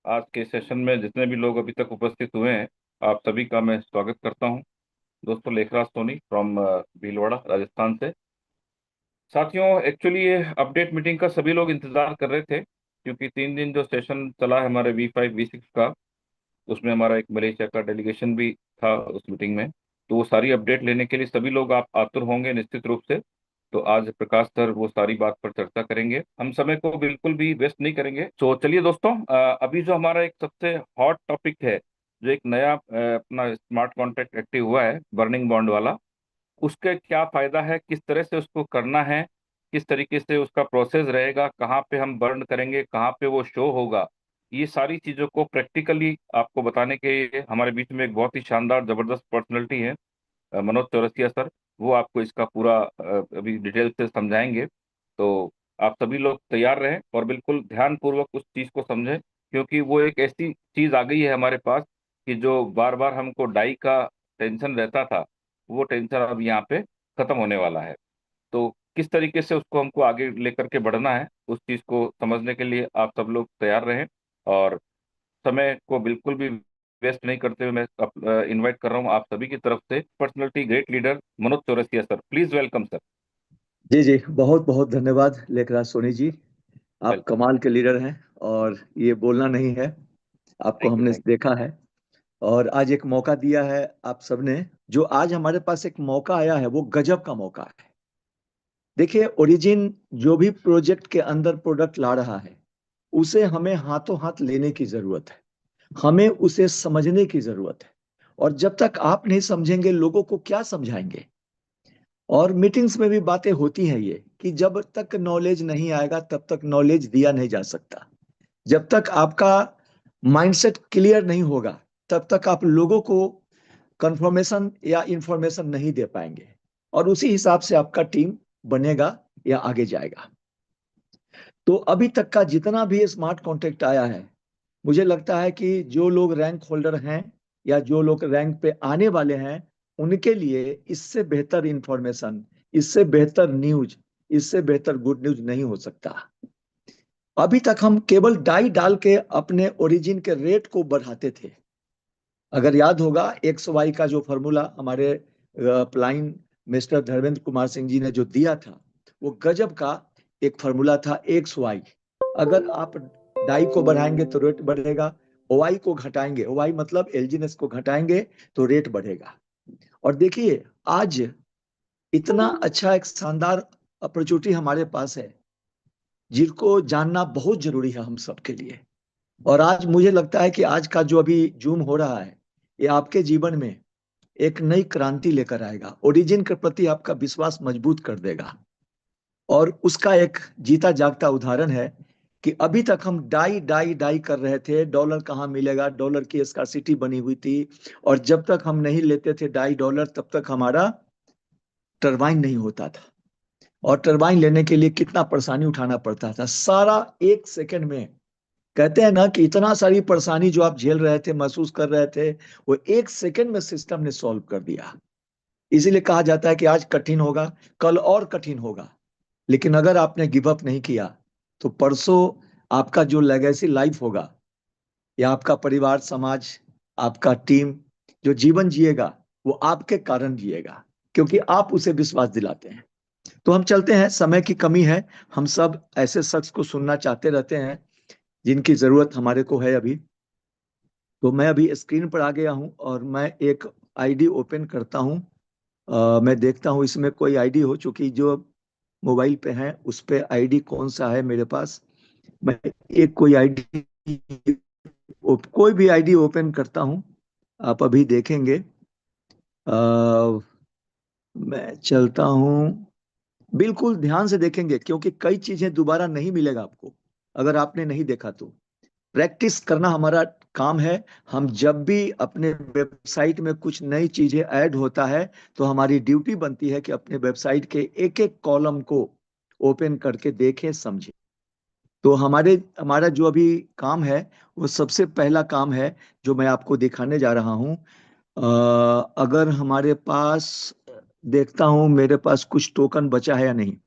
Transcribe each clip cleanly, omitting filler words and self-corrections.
आज के सेशन में जितने भी लोग अभी तक उपस्थित हुए हैं, आप सभी का मैं स्वागत करता हूं। दोस्तों, लेखराज सोनी फ्रॉम भीलवाड़ा, राजस्थान से। साथियों, एक्चुअली ये अपडेट मीटिंग का सभी लोग इंतजार कर रहे थे, क्योंकि 3 दिन जो सेशन चला है हमारे V5 V6 का, उसमें हमारा एक मलेशिया का डेलीगेशन भी था उस मीटिंग में। तो वो सारी अपडेट लेने के लिए सभी लोग आप आतुर होंगे निश्चित रूप से। तो आज प्रकाश सर वो सारी बात पर चर्चा करेंगे, हम समय को बिल्कुल भी वेस्ट नहीं करेंगे। तो चलिए दोस्तों, अभी जो हमारा एक सबसे हॉट टॉपिक है, जो एक नया अपना स्मार्ट कॉन्ट्रैक्ट एक्टिव हुआ है बर्निंग बॉन्ड वाला, उसका क्या फायदा है, किस तरह से उसको करना है, किस तरीके से उसका प्रोसेस रहेगा, कहाँ पे हम बर्न करेंगे, कहाँ पे वो शो होगा, ये सारी चीजों को प्रैक्टिकली आपको बताने के लिए हमारे बीच में एक बहुत ही शानदार जबरदस्त पर्सनैलिटी है, मनोज चौरसिया सर। वो आपको इसका पूरा अभी डिटेल से समझाएंगे। तो आप सभी लोग तैयार रहें और बिल्कुल ध्यान पूर्वक उस चीज को समझें, क्योंकि वो एक ऐसी चीज आ गई है हमारे पास कि जो बार बार हमको डाई का टेंशन रहता था, वो टेंशन अब यहाँ पे खत्म होने वाला है। तो किस तरीके से उसको हमको आगे लेकर के बढ़ना है, उस चीज को समझने के लिए आप सब लोग तैयार रहें। और समय को बिल्कुल भी वेस्ट नहीं करते हुए मैं इनवाइट कर रहा हूँ आप सभी की तरफ से personality great leader Manoj Chaurasia sir. Please welcome sir. जी जी, बहुत बहुत धन्यवाद लेखराज सोनी जी। आप वेलकम। कमाल के लीडर हैं। और ये बोलना नहीं है, आपको थैंक यू, हमने थैंक देखा है। और आज एक मौका दिया है आप सबने। जो आज हमारे पास एक मौका आया है वो गजब का मौका है। देखिए, ओरिजिन जो भी प्रोजेक्ट के अंदर प्रोडक्ट ला रहा है उसे हमें हाथों हाथ लेने की जरूरत है। हमें उसे समझने की जरूरत है। और जब तक आप नहीं समझेंगे लोगों को क्या समझाएंगे। और मीटिंग्स में भी बातें होती हैं ये कि जब तक नॉलेज नहीं आएगा तब तक नॉलेज दिया नहीं जा सकता। जब तक आपका माइंडसेट क्लियर नहीं होगा तब तक आप लोगों को कंफर्मेशन या इंफॉर्मेशन नहीं दे पाएंगे। और उसी हिसाब से आपका टीम बनेगा या आगे जाएगा। तो अभी तक का जितना भी स्मार्ट कॉन्ट्रैक्ट आया है, मुझे लगता है कि जो लोग रैंक होल्डर हैं या जो लोग रैंक पे आने वाले हैं, उनके लिए इससे बेहतर इंफॉर्मेशन, इससे बेहतर न्यूज, इससे बेहतर गुड न्यूज नहीं हो सकता। अभी तक हम केवल डाई डाल के अपने ओरिजिन के रेट को बढ़ाते थे। अगर याद होगा, एक्स वाई का जो फॉर्मूला हमारे प्लाइन मिस्टर धर्मेंद्र कुमार सिंह जी ने जो दिया था, वो गजब का एक फॉर्मूला था। एक्स वाई, अगर आप डाई को बढ़ाएंगे तो रेट बढ़ेगा, ओवाई को घटाएंगे, ओवाई मतलब एलजीनेस को घटाएंगे तो रेट बढ़ेगा। और देखिए, आज इतना अच्छा एक शानदार अपॉर्चुनिटी हमारे पास है जिसको जानना बहुत जरूरी है हम सबके लिए। और आज मुझे लगता है कि आज का जो अभी जूम हो रहा है, ये आपके जीवन में एक नई क्रांति लेकर आएगा, ओरिजिन के प्रति आपका विश्वास मजबूत कर देगा। और उसका एक जीता जागता उदाहरण है कि अभी तक हम डाई डाई डाई कर रहे थे, डॉलर कहाँ मिलेगा, डॉलर की स्कार्सिटी बनी हुई थी। और जब तक हम नहीं लेते थे डाई डॉलर तब तक हमारा टरबाइन नहीं होता था। और टरबाइन लेने के लिए कितना परेशानी उठाना पड़ता था, सारा एक सेकंड में। कहते हैं ना कि इतना सारी परेशानी जो आप झेल रहे थे, महसूस कर रहे थे, वो एक सेकंड में सिस्टम ने सॉल्व कर दिया। इसीलिए कहा जाता है कि आज कठिन होगा, कल और कठिन होगा। लेकिन अगर आपने गिव अप नहीं किया तो परसों आपका जो लेगेसी लाइफ होगा, या आपका परिवार, समाज, आपका टीम जो जीवन जिएगा, वो आपके कारण जिएगा, क्योंकि आप उसे विश्वास दिलाते हैं। तो हम चलते हैं, समय की कमी है। हम सब ऐसे शख्स को सुनना चाहते रहते हैं जिनकी जरूरत हमारे को है अभी। तो मैं अभी स्क्रीन पर आ गया हूं और मैं एक आईडी ओपन करता हूं। मैं देखता हूं इसमें कोई आईडी हो, चूंकि जो मोबाइल पे है उस पे आईडी कौन सा है मेरे पास। मैं एक कोई आईडी, कोई भी आईडी ओपन करता हूं। आप अभी देखेंगे। अ, मैं चलता हूं। बिल्कुल ध्यान से देखेंगे क्योंकि कई चीजें दोबारा नहीं मिलेगा आपको अगर आपने नहीं देखा तो। प्रैक्टिस करना हमारा काम है। हम जब भी अपने वेबसाइट में कुछ नई चीजें ऐड होता है तो हमारी ड्यूटी बनती है कि अपने वेबसाइट के एक एक कॉलम को ओपन करके देखें, समझें। तो हमारा जो अभी काम है, वो सबसे पहला काम है जो मैं आपको दिखाने जा रहा हूं। अगर हमारे पास, देखता हूं मेरे पास कुछ टोकन बचा है या नहीं।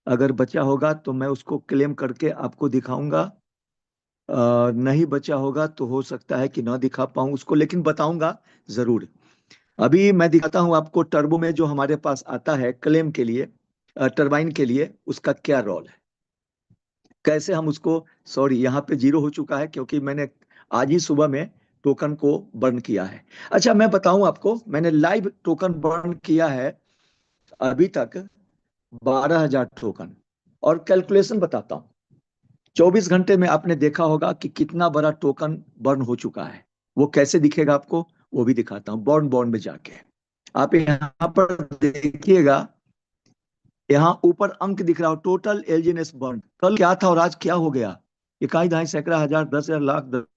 अगर बचा होगा तो मैं उसको क्लेम करके आपको दिखाऊंगा। नहीं बचा होगा तो हो सकता है कि ना दिखा पाऊं उसको, लेकिन बताऊंगा जरूर। अभी मैं दिखाता हूं आपको टर्बो में जो हमारे पास आता है क्लेम के लिए, टरबाइन के लिए उसका क्या रोल है, कैसे हम उसको। सॉरी, यहाँ पे जीरो हो चुका है क्योंकि मैंने आज ही सुबह में टोकन को बर्न किया है। अच्छा, मैं बताऊं आपको, मैंने लाइव टोकन बर्न किया है अभी तक 12,000 टोकन। और कैलकुलेशन बताता हूँ, 24 घंटे में आपने देखा होगा कि कितना बड़ा टोकन बर्न हो चुका है। वो कैसे दिखेगा आपको, वो भी दिखाता हूँ। बॉर्न बॉर्न में जाके आप यहाँ पर देखिएगा, यहाँ ऊपर अंक दिख रहा हो, टोटल एलजीएनएस बर्न कल क्या था और आज क्या हो गया। इकाई, दहाई, सैकड़ा, हजार, 10,000, लाख,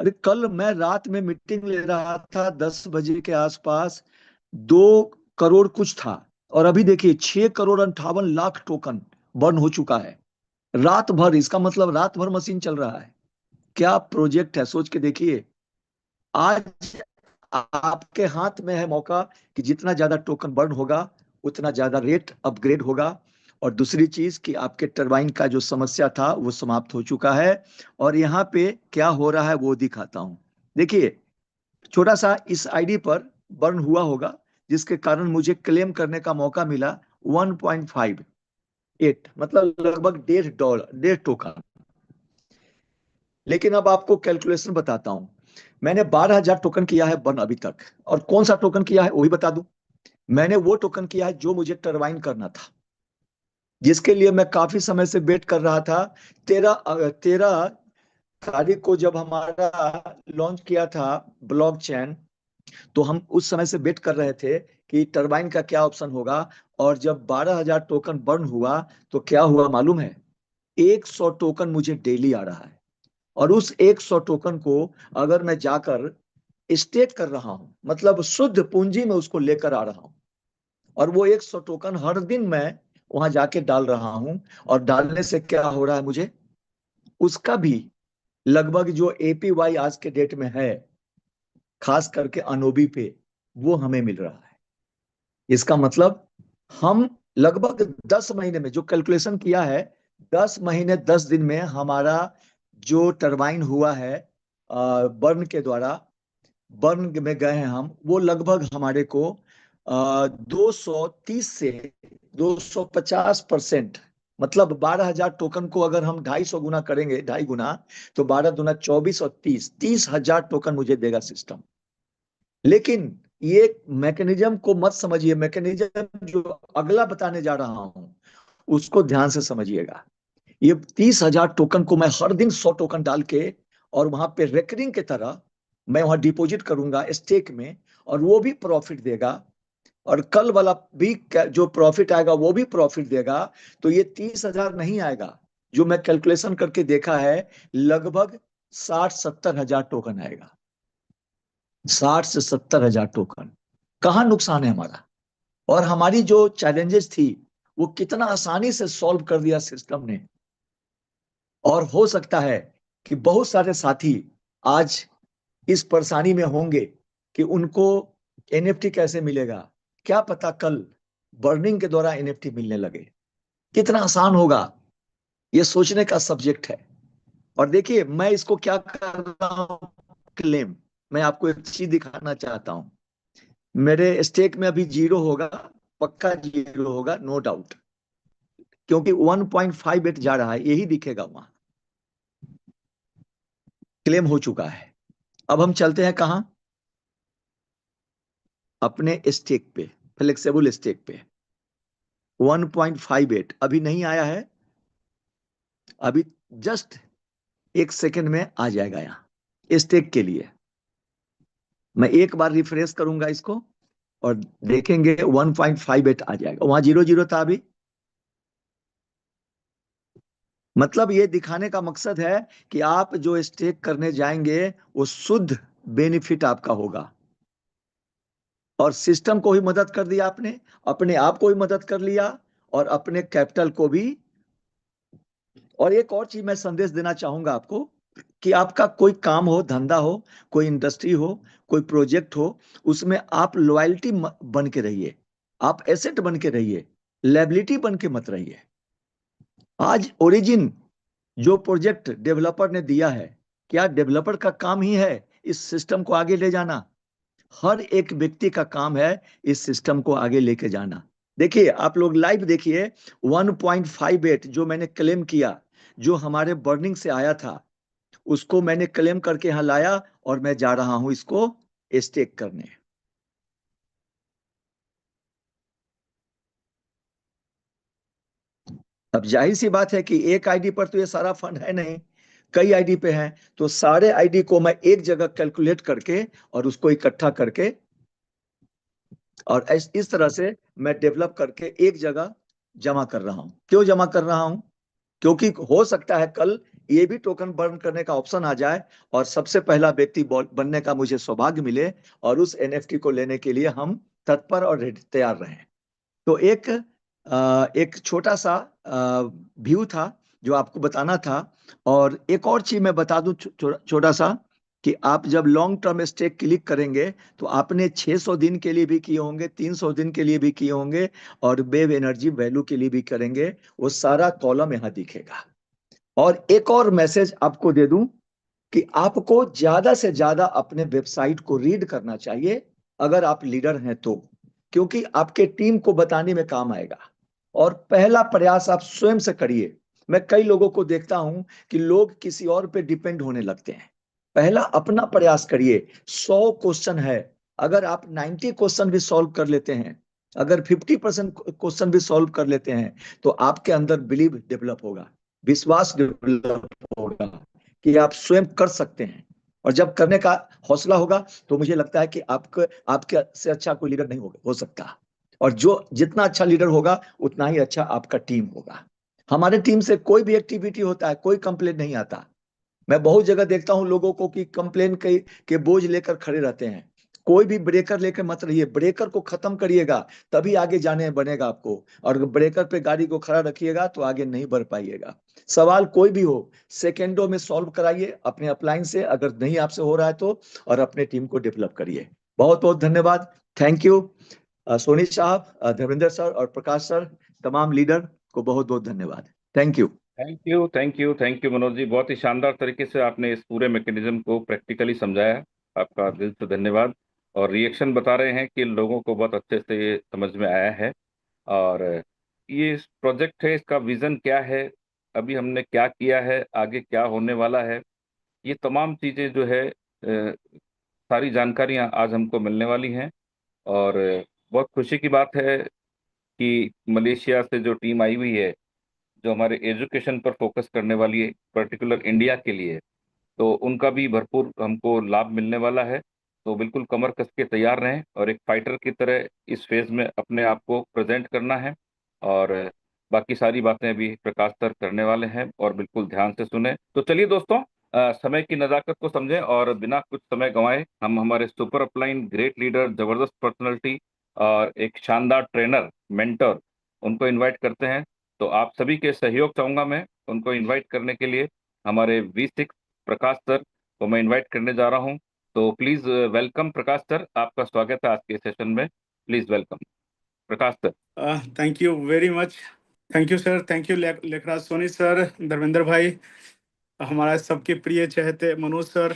अरे कल मैं रात में मीटिंग ले रहा था 10 बजे के आसपास, 2 करोड़ कुछ था। और अभी देखिए 6,58,00,000 टोकन बर्न हो चुका है रात भर। इसका मतलब रात भर मशीन चल रहा है। क्या प्रोजेक्ट है, सोच के देखिए। आज आपके हाथ में है मौका कि जितना ज्यादा टोकन बर्न होगा उतना ज्यादा रेट अपग्रेड होगा। और दूसरी चीज कि आपके टरबाइन का जो समस्या था वो समाप्त हो चुका है। और यहाँ पे क्या हो रहा है वो दिखाता हूँ। देखिए, छोटा सा इस आईडी पर बर्न हुआ होगा, जिसके कारण मुझे क्लेम करने का मौका मिला 1.58, मतलब लगभग 1.5 डॉलर, 1.5 टोकन। लेकिन अब आपको कैलकुलेशन बताता हूं। मैंने 12,000 टोकन किया है बर्न अभी तक। और कौन सा टोकन किया है वो भी बता दूं। मैंने वो टोकन किया है जो मुझे टरबाइन करना था, जिसके लिए मैं काफी समय से वेट कर रहा था। 13 तारीख को जब हमारा लॉन्च किया था ब्लॉकचेन, तो हम उस समय से वेट कर रहे थे कि टरबाइन का क्या ऑप्शन होगा। और जब 12,000 टोकन बर्न हुआ तो क्या हुआ मालूम है, 100 टोकन मुझे डेली आ रहा है। और उस 100 टोकन को अगर मैं जाकर स्टेक कर रहा हूं, मतलब शुद्ध पूंजी में उसको लेकर आ रहा हूं, और वो 100 टोकन हर दिन मैं वहां जाके डाल रहा हूं। और डालने से क्या हो रहा है मुझे, उसका भी लगभग जो एपीवाई आज के डेट में है, खास करके अनोबी पे, वो हमें मिल रहा है। इसका मतलब हम लगभग 10 महीने में जो कैलकुलेशन किया है, 10 महीने 10 दिन में हमारा जो टरबाइन हुआ है बर्न के द्वारा, बर्न में गए हैं हम, वो लगभग हमारे को 230 से 250%, मतलब 12,000 टोकन को अगर हम 250 गुना करेंगे, 2.5 गुना, तो 12 दूना 24 और 30,000 टोकन मुझे देगा सिस्टम। लेकिन ये मैकेनिज्म को मत समझिए, मैकेनिज्म जो अगला बताने जा रहा हूं उसको ध्यान से समझिएगा। ये 30,000 टोकन को मैं हर दिन 100 टोकन डाल के, और वहां पे रेकरिंग की तरह मैं वहां डिपॉजिट करूंगा स्टेक में, और वो भी प्रॉफिट देगा। और कल वाला भी जो प्रॉफिट आएगा वो भी प्रॉफिट देगा। तो ये 30,000 नहीं आएगा, जो मैं कैलकुलेशन करके देखा है, लगभग 60-70 हजार टोकन आएगा। 60 से 70 हजार टोकन। कहाँ नुकसान है हमारा, और हमारी जो चैलेंजेस थी वो कितना आसानी से सॉल्व कर दिया सिस्टम ने। और हो सकता है कि बहुत सारे साथी आज इस परेशानी में होंगे कि उनको एनएफटी कैसे मिलेगा। क्या पता कल बर्निंग के द्वारा एनएफटी मिलने लगे, कितना आसान होगा। ये सोचने का सब्जेक्ट है। और देखिए मैं इसको क्या कर रहा हूं, क्लेम। मैं आपको एक चीज दिखाना चाहता हूं। मेरे स्टेक में अभी जीरो होगा, पक्का जीरो होगा, नो डाउट, क्योंकि 1.58 जा रहा है, यही दिखेगा वहां। क्लेम हो चुका है। अब हम चलते हैं कहाँ, अपने स्टेक पे, फ्लेक्सिबल स्टेक पे। 1.58 अभी नहीं आया है, अभी जस्ट 1 सेकंड में आ जाएगा यहाँ स्टेक के लिए। मैं एक बार रिफ्रेश करूंगा इसको और देखेंगे 1.58 आ जाएगा। वहां जीरो जीरो था अभी। मतलब ये दिखाने का मकसद है कि आप जो स्टेक करने जाएंगे वो शुद्ध बेनिफिट आपका होगा। और सिस्टम को भी मदद कर दिया आपने, अपने आप को भी मदद कर लिया, और अपने कैपिटल को भी। और एक और चीज मैं संदेश देना चाहूंगा आपको, कि आपका कोई काम हो, धंधा हो, कोई इंडस्ट्री हो, कोई प्रोजेक्ट हो, उसमें आप लॉयल्टी बन के रहिए, आप एसेट बन के रहिए, लायबिलिटी बन के मत रहिए। आज ओरिजिन जो प्रोजेक्ट डेवलपर ने दिया है, क्या डेवलपर का काम ही है इस सिस्टम को आगे ले जाना? हर एक व्यक्ति का काम है इस सिस्टम को आगे लेके जाना। देखिए, आप लोग लाइव देखिए, 1.58 जो मैंने क्लेम किया, जो हमारे बर्निंग से आया था, उसको मैंने क्लेम करके यहाँ लाया और मैं जा रहा हूं इसको स्टेक करने। अब जाहिर सी बात है कि एक आईडी पर तो ये सारा फंड है नहीं, कई आईडी पे है, तो सारे आईडी को मैं एक जगह कैलकुलेट करके और उसको इकट्ठा करके और इस तरह से मैं डेवलप करके एक जगह जमा कर रहा हूं। क्यों जमा कर रहा हूं? क्योंकि हो सकता है कल ये भी टोकन बर्न करने का ऑप्शन आ जाए और सबसे पहला व्यक्ति बनने का मुझे सौभाग्य मिले और उस एनएफटी को लेने के लिए हम तत्पर और तैयार रहें। तो एक छोटा सा व्यू था जो आपको बताना था। और एक और चीज मैं बता दूं, छोटा सा, कि आप जब लॉन्ग टर्म स्टेक क्लिक करेंगे तो आपने 600 दिन के लिए भी किए होंगे, 300 दिन के लिए भी किए होंगे और वेव एनर्जी वैल्यू के लिए भी करेंगे, वो सारा कॉलम यहाँ दिखेगा। और एक और मैसेज आपको दे दूं कि आपको ज्यादा से ज्यादा अपने वेबसाइट को रीड करना चाहिए अगर आप लीडर हैं तो, क्योंकि आपके टीम को बताने में काम आएगा। और पहला प्रयास आप स्वयं से करिए। मैं कई लोगों को देखता हूं कि लोग किसी और पे डिपेंड होने लगते हैं। पहला अपना प्रयास करिए। 100 क्वेश्चन है, अगर आप 90 क्वेश्चन भी सॉल्व कर लेते हैं, अगर 50% क्वेश्चन भी सॉल्व कर लेते हैं, तो आपके अंदर बिलीव डेवलप होगा, विश्वास डेवलप होगा कि आप स्वयं कर सकते हैं। और जब करने का हौसला होगा तो मुझे लगता है कि आपके से अच्छा कोई लीडर नहीं हो सकता। और जो जितना अच्छा लीडर होगा उतना ही अच्छा आपका टीम होगा। हमारे टीम से कोई भी एक्टिविटी होता है, कोई कंप्लेंट नहीं आता। मैं बहुत जगह देखता हूं लोगों को कि कंप्लेन के बोझ लेकर खड़े रहते हैं। कोई भी ब्रेकर लेकर मत रहिए, ब्रेकर को खत्म करिएगा, तभी आगे जाने बनेगा आपको। और अगर ब्रेकर पे गाड़ी को खड़ा रखिएगा तो आगे नहीं बढ़ पाइएगा। सवाल कोई भी हो, सेकेंडों में सॉल्व कराइए अपने अपलाइन से, अगर नहीं आपसे हो रहा है तो, और अपने टीम को डेवलप करिए। बहुत बहुत धन्यवाद। थैंक यू सोनी साहब, धर्मेंद्र सर और प्रकाश सर, तमाम लीडर को बहुत बहुत धन्यवाद। Thank you. Thank you, thank you, thank you Manoj ji, बहुत ही शानदार तरीके से आपने इस पूरे मैकेनिज्म को प्रैक्टिकली समझाया। आपका दिल से धन्यवाद। और रिएक्शन बता रहे हैं कि लोगों को बहुत अच्छे से ये समझ में आया है। और ये प्रोजेक्ट है, इसका विजन क्या है, अभी हमने क्या किया है, आगे क्या होने वाला है, ये तमाम चीज़ें जो है सारी जानकारियां आज हमको मिलने वाली हैं। और बहुत खुशी की बात है कि मलेशिया से जो टीम आई हुई है, जो हमारे एजुकेशन पर फोकस करने वाली है, पर्टिकुलर इंडिया के लिए, तो उनका भी भरपूर हमको लाभ मिलने वाला है। तो बिल्कुल कमर कस के तैयार रहें और एक फाइटर की तरह इस फेज में अपने आप को प्रेजेंट करना है। और बाकी सारी बातें अभी प्रकाश सर करने वाले हैं, और बिल्कुल ध्यान से सुने। तो चलिए दोस्तों, समय की नज़ाकत को समझें और बिना कुछ समय गंवाए हम हमारे सुपर अपलाइन ग्रेट लीडर, जबरदस्त पर्सनैलिटी और एक शानदार ट्रेनर, मेंटर, उनको इनवाइट करते हैं। तो आप सभी के सहयोग चाहूंगा मैं उनको इनवाइट करने के लिए। हमारे V6 प्रकाश सर को मैं इनवाइट करने जा रहा हूं। तो प्लीज वेलकम प्रकाश सर, आपका स्वागत है आज के सेशन में। Please welcome Prakash sir. Thank you very much. Thank you sir, thank you Lekhraj Soni sir, Dharmendra भाई, हमारा सबके प्रिय चहेते Manoj sir,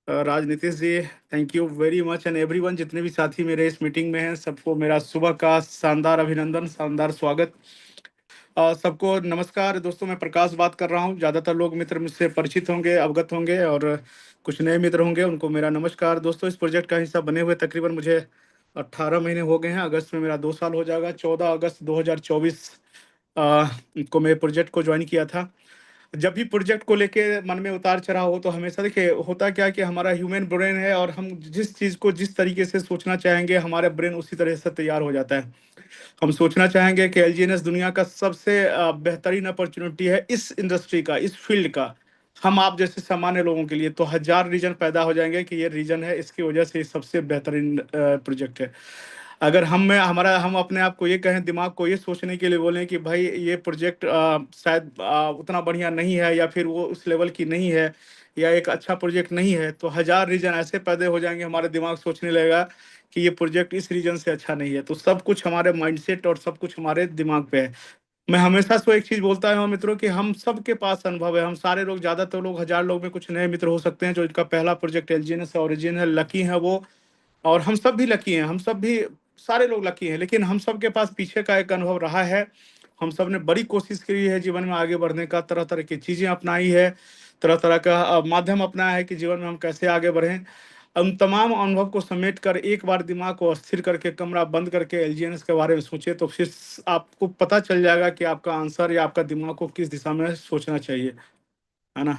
Rajnitish ji, thank you very much and everyone. जितने भी साथी मेरे इस मीटिंग में हैं, सबको मेरा सुबह का शानदार अभिनंदन, शानदार स्वागत। सबको नमस्कार दोस्तों, मैं प्रकाश बात कर रहा हूं। ज़्यादातर लोग मित्र मुझसे परिचित होंगे, अवगत होंगे, और कुछ नए मित्र होंगे, उनको मेरा नमस्कार। दोस्तों, इस प्रोजेक्ट का हिस्सा बने हुए तकरीबन मुझे 18 महीने हो गए हैं। अगस्त में मेरा 2 साल हो जाएगा। 14 अगस्त 2024 को मैं प्रोजेक्ट को ज्वाइन किया था। जब भी प्रोजेक्ट को लेके मन में उतार चढ़ाव हो तो हमेशा देखिए होता क्या कि हमारा ह्यूमन ब्रेन है, और हम जिस चीज़ को जिस तरीके से सोचना चाहेंगे, हमारा ब्रेन उसी तरह से तैयार हो जाता है। हम सोचना चाहेंगे कि एलजीएनएस दुनिया का सबसे बेहतरीन अपॉर्चुनिटी है इस इंडस्ट्री का, इस फील्ड का। हम आप जैसे सामान्य लोगों के लिए तो हजार रीजन पैदा हो जाएंगे कि ये रीजन है, इसकी वजह से ये सबसे बेहतरीन प्रोजेक्ट है। अगर हम अपने आप को ये कहें, दिमाग को ये सोचने के लिए बोलें कि भाई ये प्रोजेक्ट शायद उतना बढ़िया नहीं है, या फिर वो उस लेवल की नहीं है, या एक अच्छा प्रोजेक्ट नहीं है, तो हजार रीजन ऐसे पैदा हो जाएंगे, हमारे दिमाग सोचने लगेगा कि ये प्रोजेक्ट इस रीजन से अच्छा नहीं है। तो सब कुछ हमारे माइंडसेट और सब कुछ हमारे दिमाग पे है। मैं हमेशा से एक चीज बोलता हूँ मित्रों कि हम सबके पास अनुभव है। हम सारे लोग, ज्यादातर लोग, 1000 लोग में कुछ नए मित्र हो सकते हैं जो इनका पहला प्रोजेक्ट एलजीएनएस है, ओरिजिन है, लकी है वो। और हम सब भी लकी हैं, हम सब भी, सारे लोग लकी हैं, लेकिन हम सब के पास पीछे का एक अनुभव रहा है। हम सब ने बड़ी कोशिश की है जीवन में आगे बढ़ने का, तरह तरह की चीजें अपनाई है, तरह तरह का माध्यम अपनाया है कि जीवन में हम कैसे आगे बढ़ें। उन तमाम अनुभव को समेट कर एक बार दिमाग को स्थिर करके कमरा बंद करके एलजीएनएस के बारे में सोचे, तो फिर आपको पता चल जाएगा कि आपका आंसर या आपका दिमाग को किस दिशा में सोचना चाहिए, है ना।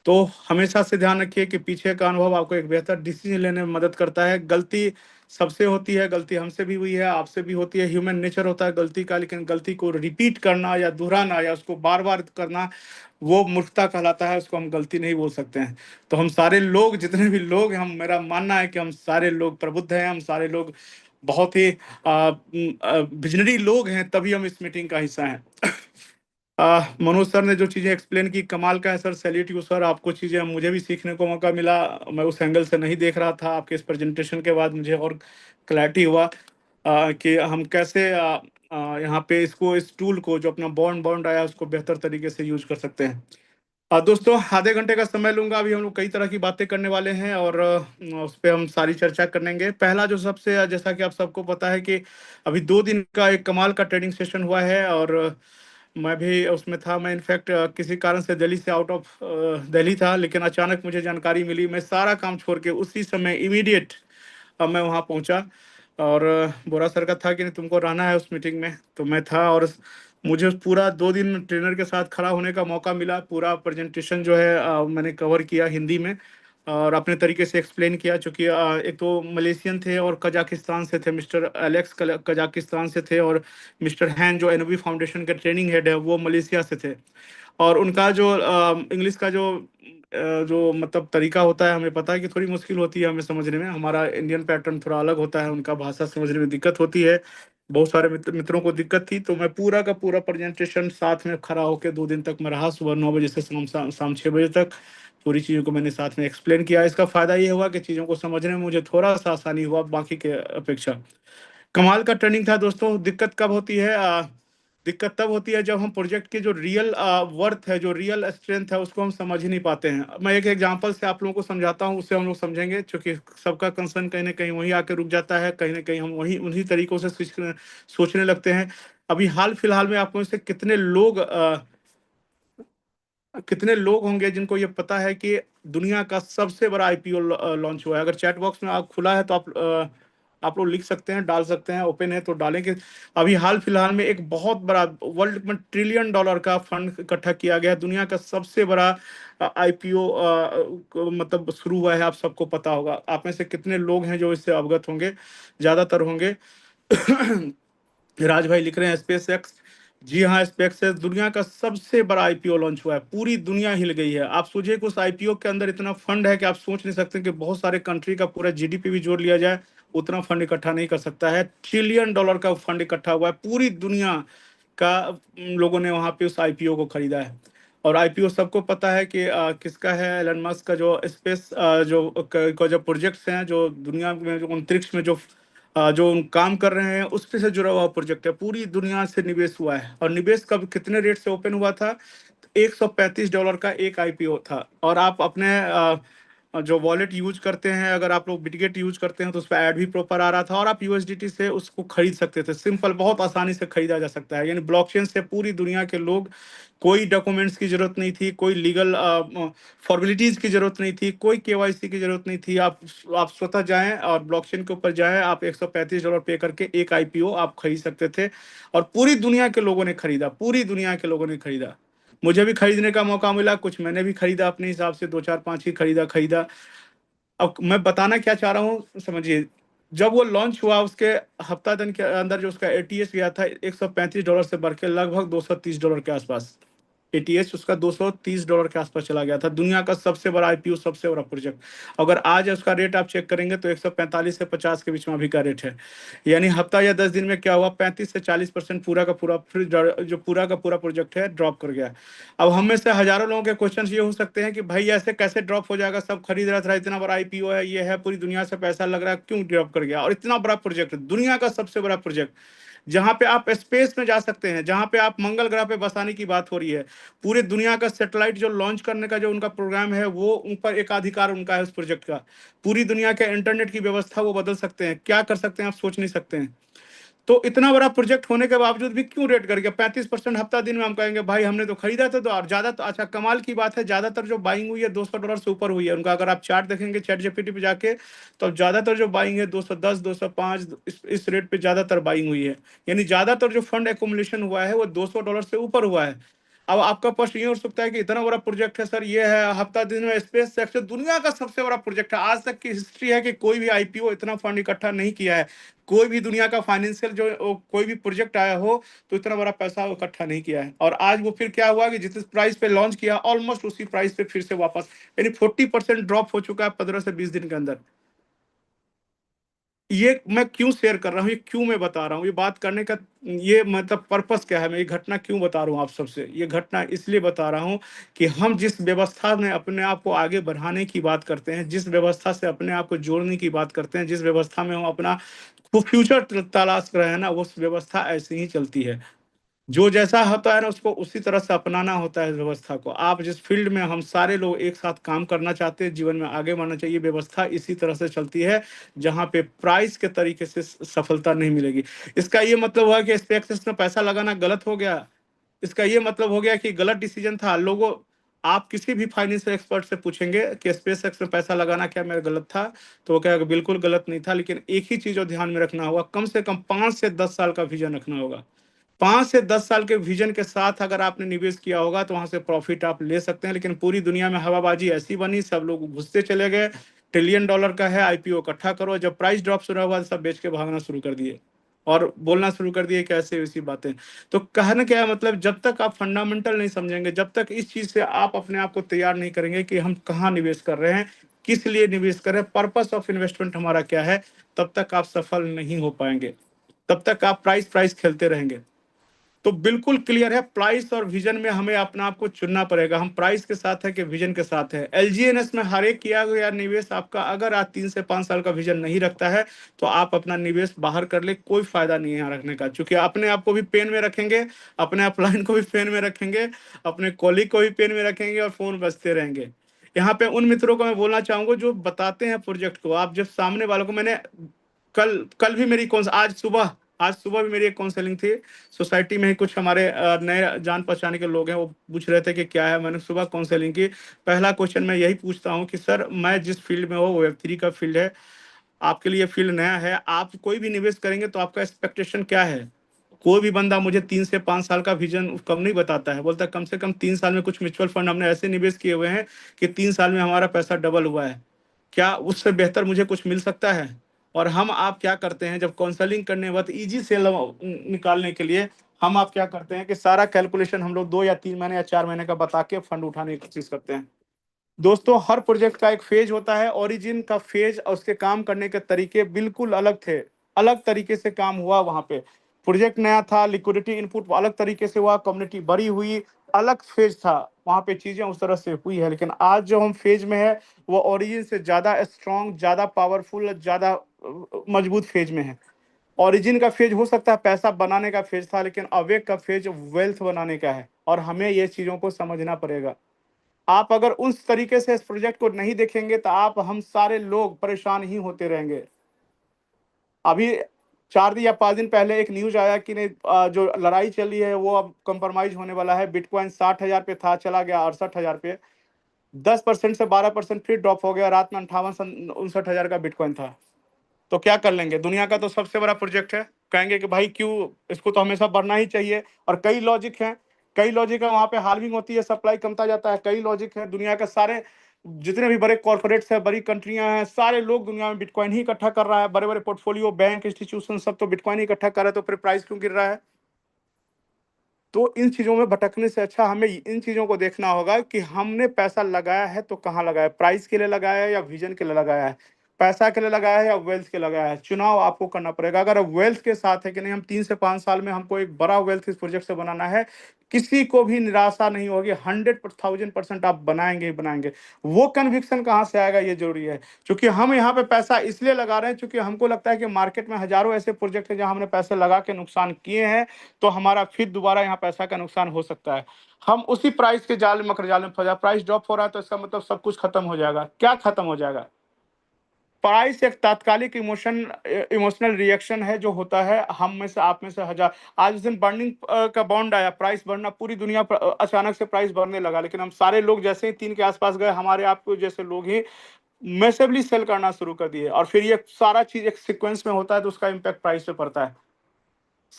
तो हमेशा से ध्यान रखिए कि पीछे का अनुभव आपको एक बेहतर डिसीजन लेने में मदद करता है। गलती सबसे होती है, गलती हमसे भी हुई है, आपसे भी होती है, ह्यूमन नेचर होता है गलती का, लेकिन गलती को रिपीट करना या दोहराना या उसको बार बार करना, वो मूर्खता कहलाता है, उसको हम गलती नहीं बोल सकते हैं। तो हम सारे लोग, जितने भी लोग हैं, हम, मेरा मानना है कि हम सारे लोग प्रबुद्ध हैं, हम सारे लोग बहुत ही विजनरी लोग हैं, तभी हम इस मीटिंग का हिस्सा हैं। मनोज सर ने जो चीजें एक्सप्लेन की, कमाल का है सर, सैल्यूट यू सर। आपको चीजें मुझे भी सीखने को मौका मिला, मैं उस एंगल से नहीं देख रहा था। आपके इस प्रेजेंटेशन के बाद मुझे और क्लैरिटी हुआ कि हम कैसे यहाँ पे इसको, इस टूल को जो अपना बॉन्ड बॉन्ड आया उसको बेहतर तरीके से यूज कर सकते हैं। दोस्तों, आधे घंटे का समय लूंगा। अभी हम लोग कई तरह की बातें करने वाले हैं और उस पर हम सारी चर्चा करेंगे। पहला जो सबसे, जैसा कि आप सबको पता है कि अभी 2 दिन का एक कमाल का ट्रेनिंग सेशन हुआ है और मैं भी उसमें था। मैं इनफैक्ट किसी कारण से दिल्ली से आउट ऑफ दिल्ली था, लेकिन अचानक मुझे जानकारी मिली, मैं सारा काम छोड़ के उसी समय इमीडिएट मैं वहाँ पहुँचा। और बोरा सर का था कि नहीं, तुमको रहना है उस मीटिंग में, तो मैं था। और मुझे पूरा 2 दिन ट्रेनर के साथ खड़ा होने का मौका मिला। पूरा प्रेजेंटेशन जो है मैंने कवर किया हिंदी में और अपने तरीके से एक्सप्लेन किया। चूँकि एक तो मलेशियन थे और कजाकिस्तान से थे, मिस्टर एलेक्स कजाकिस्तान से थे, और मिस्टर हैन जो एनओवी फाउंडेशन के ट्रेनिंग हेड है वो मलेशिया से थे। और उनका जो इंग्लिश का जो मतलब तरीका होता है, हमें पता है कि थोड़ी मुश्किल होती है हमें समझने में। हमारा इंडियन पैटर्न थोड़ा अलग होता है, उनका भाषा समझने में दिक्कत होती है। बहुत सारे मित्रों को दिक्कत थी। तो मैं पूरा का पूरा प्रेजेंटेशन साथ में खड़ा होकर 2 दिन तक मैं रहा, सुबह 9 बजे से शाम 6 बजे तक। पूरी चीज़ों को मैंने साथ में एक्सप्लेन किया। इसका फायदा ये हुआ कि चीज़ों को समझने में मुझे थोड़ा सा आसानी हुआ बाकी के अपेक्षा। कमाल का ट्रेनिंग था दोस्तों। दिक्कत कब होती है? दिक्कत तब होती है जब हम प्रोजेक्ट की जो रियल वर्थ है, जो रियल स्ट्रेंथ है, उसको हम समझ ही नहीं पाते हैं। मैं एक एग्जांपल से आप लोगों को समझाता हूँ, उससे हम लोग समझेंगे। क्योंकि सबका कंसर्न कहीं ना कहीं वहीं आके रुक जाता है, कहीं ना कहीं हम वहीं उन्हीं तरीकों से सोचने लगते हैं। अभी हाल फिलहाल में आप में से कितने लोग होंगे जिनको ये पता है कि दुनिया का सबसे बड़ा आईपीओ लॉन्च हुआ है? अगर चैट बॉक्स में आप खुला है तो आप लोग लिख सकते हैं, डाल सकते हैं, ओपन है तो डालेंगे। अभी हाल फिलहाल में एक बहुत बड़ा, वर्ल्ड में $1 ट्रिलियन का फंड इकट्ठा किया गया। दुनिया का सबसे बड़ा आईपीओ मतलब शुरू हुआ है, आप सबको पता होगा। आप में से कितने लोग हैं जो इससे अवगत होंगे? ज्यादातर होंगे। राज भाई लिख रहे हैं स्पेस एक्स। जी हाँ, स्पेस एक्स दुनिया का सबसे बड़ा आईपीओ लॉन्च हुआ है, पूरी दुनिया हिल गई है। आप सोचिए कि उस आईपीओ के अंदर इतना फंड है कि आप सोच नहीं सकते कि बहुत सारे कंट्री का पूरा जीडीपी भी जोड़ लिया जाए, उतना फंड इकट्ठा नहीं कर सकता है। $1 ट्रिलियन का फंड इकट्ठा हुआ है, पूरी दुनिया का लोगों ने वहां पे उस आईपीओ को खरीदा है। और आईपीओ सबको पता है कि किसका है। एलन मस्क का जो स्पेस जो प्रोजेक्ट्स हैं, जो दुनिया में, जो अंतरिक्ष में जो काम कर रहे हैं, उससे से जुड़ा हुआ प्रोजेक्ट है। पूरी दुनिया से निवेश हुआ है। और निवेश कब, कितने रेट से ओपन हुआ था? $135 का एक आईपीओ था। और आप अपने जो वॉलेट यूज करते हैं, अगर आप लोग बिटगेट यूज करते हैं तो उस पर ऐड भी प्रॉपर आ रहा था, और आप यूएसडीटी से उसको खरीद सकते थे। सिंपल, बहुत आसानी से खरीदा जा सकता है। यानी ब्लॉकचेन से पूरी दुनिया के लोग, कोई डॉक्यूमेंट्स की जरूरत नहीं थी, कोई लीगल फॉर्मेलिटीज की जरूरत नहीं थी, कोई केवाईसी की जरूरत नहीं थी। आप स्वतः जाएं और ब्लॉकचेन के ऊपर जाएं, आप $135 पे करके एक आईपीओ आप खरीद सकते थे। और पूरी दुनिया के लोगों ने खरीदा, पूरी दुनिया के लोगों ने खरीदा। मुझे भी खरीदने का मौका मिला, कुछ मैंने भी खरीदा अपने हिसाब से, 2 4 5 ही खरीदा। अब मैं बताना क्या चाह रहा हूँ, समझिए। जब वो लॉन्च हुआ, उसके हफ्ता दिन के अंदर जो उसका एटीएस गया था $135 से बढ़ के लगभग $230 के आसपास। एटीएस उसका $230 के आसपास चला गया था। दुनिया का सबसे बड़ा आईपीओ, सबसे बड़ा प्रोजेक्ट। अगर आज उसका रेट आप चेक करेंगे तो 145 से 50 के बीच में अभी का रेट है। यानी हफ्ता या 10 दिन में क्या हुआ, 35 से 40% पूरा का पूरा, फिर जो पूरा का पूरा प्रोजेक्ट है ड्रॉप कर गया। अब हम में से हजारों लोगों के क्वेश्चन ये हो सकते हैं कि भाई ऐसे कैसे ड्रॉप हो जाएगा, सब खरीद रहा था, इतना बड़ा आईपीओ है, ये है, पूरी दुनिया से पैसा लग रहा है, क्यों ड्रॉप कर गया? और इतना बड़ा प्रोजेक्ट, दुनिया का सबसे बड़ा प्रोजेक्ट, जहां पे आप स्पेस में जा सकते हैं, जहां पे आप मंगल ग्रह पे बसाने की बात हो रही है। पूरे दुनिया का सैटेलाइट जो लॉन्च करने का जो उनका प्रोग्राम है, वो उन पर एकाधिकार उनका है उस प्रोजेक्ट का। पूरी दुनिया के इंटरनेट की व्यवस्था वो बदल सकते हैं, क्या कर सकते हैं आप सोच नहीं सकते हैं। तो इतना बड़ा प्रोजेक्ट होने के बावजूद भी क्यों रेट कर गया 35% हफ्ता दिन में? हम कहेंगे भाई हमने तो खरीदा था। तो और ज्यादा तो अच्छा कमाल की बात है, ज्यादातर जो बाइंग हुई है $200 से ऊपर हुई है उनका। अगर आप चार्ट देखेंगे चैट जीपीटी पे जाके, तो ज्यादातर जो बाइंग है 210 205 इस रेट पे ज्यादातर बाइंग हुई है। यानी ज्यादातर जो फंड एकोमुलेशन हुआ है वो $200 से ऊपर हुआ है। अब आपका प्रश्न ये हो सकता है कि इतना बड़ा प्रोजेक्ट है सर, ये है हफ्ता दिन में स्पेस एक्स दुनिया का सबसे बड़ा प्रोजेक्ट है। आज तक की हिस्ट्री है कि कोई भी आईपीओ इतना फंड इकट्ठा नहीं किया है। कोई भी दुनिया का फाइनेंशियल जो कोई भी प्रोजेक्ट आया हो तो इतना बड़ा पैसा इकट्ठा नहीं किया है। और आज वो फिर क्या हुआ कि जिस प्राइस पे लॉन्च किया ऑलमोस्ट उसी प्राइस पे फिर से वापस, यानी 40% ड्रॉप हो चुका है 15 से 20 दिन के अंदर। ये मैं क्यों शेयर कर रहा हूँ, ये क्यों मैं बता रहा हूँ, ये बात करने का ये मतलब पर्पस क्या है, मैं ये घटना क्यों बता रहा हूँ आप सबसे? ये घटना इसलिए बता रहा हूँ कि हम जिस व्यवस्था में अपने आप को आगे बढ़ाने की बात करते हैं, जिस व्यवस्था से अपने आप को जोड़ने की बात करते हैं, जिस व्यवस्था में हम अपना फ्यूचर तलाश रहे हैं ना, उस व्यवस्था ऐसे ही चलती है। जो जैसा होता है ना उसको उसी तरह से अपनाना होता है व्यवस्था को। आप जिस फील्ड में हम सारे लोग एक साथ काम करना चाहते हैं, जीवन में आगे बढ़ना चाहिए, व्यवस्था इसी तरह से चलती है जहाँ पे प्राइस के तरीके से सफलता नहीं मिलेगी। इसका ये मतलब हुआ कि स्पेक्स में पैसा लगाना गलत हो गया। इसका ये मतलब हो गया कि गलत डिसीजन था। लोगों, आप किसी भी फाइनेंशियल एक्सपर्ट से पूछेंगे कि स्पेस एक्स में पैसा लगाना क्या मेरा गलत था, तो वो कहेगा बिल्कुल गलत नहीं था। लेकिन एक ही चीज और ध्यान में रखना होगा, कम से कम 5 से 10 साल का विजन रखना होगा। 5 से 10 साल के विजन के साथ अगर आपने निवेश किया होगा तो वहां से प्रॉफिट आप ले सकते हैं। लेकिन पूरी दुनिया में हवाबाजी ऐसी बनी, सब लोग घुसते चले गए। ट्रिलियन डॉलर का है, आईपीओ इकट्ठा करो, जब प्राइस ड्रॉप शुरू हुआ सब बेच के भागना शुरू कर दिए और बोलना शुरू कर दिए कैसे वैसी बातें। तो कहना क्या है मतलब, जब तक आप फंडामेंटल नहीं समझेंगे, जब तक इस चीज से आप अपने आप को तैयार नहीं करेंगे कि हम कहाँ निवेश कर रहे हैं, किस लिए निवेश कर रहे हैं, पर्पस ऑफ इन्वेस्टमेंट हमारा क्या है, तब तक आप सफल नहीं हो पाएंगे। तब तक आप प्राइस प्राइस खेलते रहेंगे। तो बिल्कुल क्लियर है, प्राइस और विजन में हमें अपना आप को चुनना पड़ेगा। हम प्राइस के साथ है कि विजन के साथ है। एलजीएनएस में हर एक किया गया निवेश आपका अगर आज 3 से 5 साल का विजन नहीं रखता है तो आप अपना निवेश बाहर कर ले, कोई फायदा नहीं है यहाँ रखने का। क्योंकि अपने आप को भी पेन में रखेंगे, अपने अपलाइन को भी पेन में रखेंगे, अपने कॉलीग को भी पेन में रखेंगे और फोन बजते रहेंगे। यहाँ पे उन मित्रों को मैं बोलना चाहूंगा जो बताते हैं प्रोजेक्ट को, आप जब सामने वालों को, मैंने कल कल भी मेरी कौन आज सुबह भी मेरी एक काउंसलिंग थी। सोसाइटी में ही कुछ हमारे नए जान पहचान के लोग हैं, वो पूछ रहे थे कि क्या है। मैंने सुबह काउंसलिंग की। पहला क्वेश्चन मैं यही पूछता हूँ कि सर मैं जिस फील्ड में हूँ Web3 का फील्ड है, आपके लिए फील्ड नया है, आप कोई भी निवेश करेंगे तो आपका एक्सपेक्टेशन क्या है? कोई भी बंदा मुझे 3 से 5 साल का विजन कम नहीं बताता है, बोलता है कम से कम 3 साल में कुछ म्यूचुअल फंड हमने ऐसे निवेश किए हुए हैं कि 3 साल में हमारा पैसा डबल हुआ है। क्या उससे बेहतर मुझे कुछ मिल सकता है? और हम आप क्या करते हैं जब काउंसलिंग करने वक्त इजी से निकालने के लिए, हम आप क्या करते हैं कि सारा कैलकुलेशन हम लोग 2 या 3 महीने या 4 महीने का बता के फंड उठाने की कोशिश करते हैं। दोस्तों, हर प्रोजेक्ट का एक फेज होता है। ओरिजिन का फेज और उसके काम करने के तरीके बिल्कुल अलग थे। अलग तरीके से काम हुआ वहां पे। प्रोजेक्ट नया था, लिक्विडिटी इनपुट अलग तरीके से हुआ, कम्युनिटी बड़ी हुई, अलग फेज था वहां पे, चीजें उस तरह से हुई है। लेकिन आज जो हम फेज में है वो ओरिजिन से ज्यादा स्ट्रांग, ज्यादा पावरफुल, ज्यादा मजबूत फेज में है। ओरिजिन का फेज हो सकता है पैसा बनाने का फेज था, लेकिन अवेक का फेज वेल्थ बनाने का है। और हमें ये चीजों को समझना पड़ेगा। आप अगर उस तरीके से इस प्रोजेक्ट को नहीं देखेंगे तो आप हम सारे लोग परेशान ही होते रहेंगे। अभी 4 दिन या 5 दिन पहले एक न्यूज आया कि नहीं, जो लड़ाई चली है वो अब कंप्रोमाइज होने वाला है। बिटकॉइन 60,000 पे था, चला गया 68,000 पे। 10% से 12% फिर ड्रॉप हो गया। रात में 58-59 हजार का बिटकॉइन था। तो क्या कर लेंगे? दुनिया का तो सबसे बड़ा प्रोजेक्ट है, कहेंगे कि भाई क्यों, इसको तो हमेशा बढ़ना ही चाहिए। और कई लॉजिक हैं, कई लॉजिक है। वहां पे हार्विंग होती है, सप्लाई कमता जाता है, कई लॉजिक है। दुनिया के सारे जितने भी बड़े कॉर्पोरेट्स हैं, बड़ी कंट्रियां हैं, सारे लोग दुनिया में बिटकॉइन ही इकट्ठा कर रहा है। बड़े बड़े पोर्टफोलियो, बैंक, इंस्टीट्यूशन सब तो बिटकॉइन ही इकट्ठा कर रहे हैं। तो फिर प्राइस क्यों गिर रहा है? तो इन चीजों में भटकने से अच्छा हमें इन चीजों को देखना होगा कि हमने पैसा लगाया है तो कहाँ लगाया है, प्राइस के लिए लगाया है या विजन के लिए लगाया है। पैसा के लिए लगाया है या वेल्थ के लगाया है, चुनाव आपको करना पड़ेगा। अगर वेल्थ के साथ है कि नहीं हम 3 से 5 साल में हमको एक बड़ा वेल्थ इस प्रोजेक्ट से बनाना है, किसी को भी निराशा नहीं होगी, 100,000% आप बनाएंगे ही बनाएंगे। वो कन्विक्शन कहाँ से आएगा ये जरूरी है, क्योंकि हम यहाँ पे पैसा इसलिए लगा रहे हैं क्योंकि हमको लगता है कि मार्केट में हजारों ऐसे प्रोजेक्ट हैं जहां हमने पैसे लगा के नुकसान किए हैं, तो हमारा फिर दोबारा यहाँ पैसा का नुकसान हो सकता है। हम उसी प्राइस के जाल में मकर जाल में फंसा, प्राइस ड्रॉप हो रहा है तो इसका मतलब सब कुछ खत्म हो जाएगा। क्या खत्म हो जाएगा? प्राइस एक तात्कालिक इमोशनल रिएक्शन है जो होता है हम में से, आप में से हजार। आज उस दिन बर्निंग का बॉन्ड आया, प्राइस बढ़ना, पूरी दुनिया पर अचानक से प्राइस बढ़ने लगा, लेकिन हम सारे लोग जैसे ही 3 के आसपास गए, हमारे आपको जैसे लोग ही मैसिवली सेल करना शुरू कर दिए, और फिर ये सारा चीज एक सीक्वेंस में होता है तो उसका इम्पैक्ट प्राइस पे पड़ता है।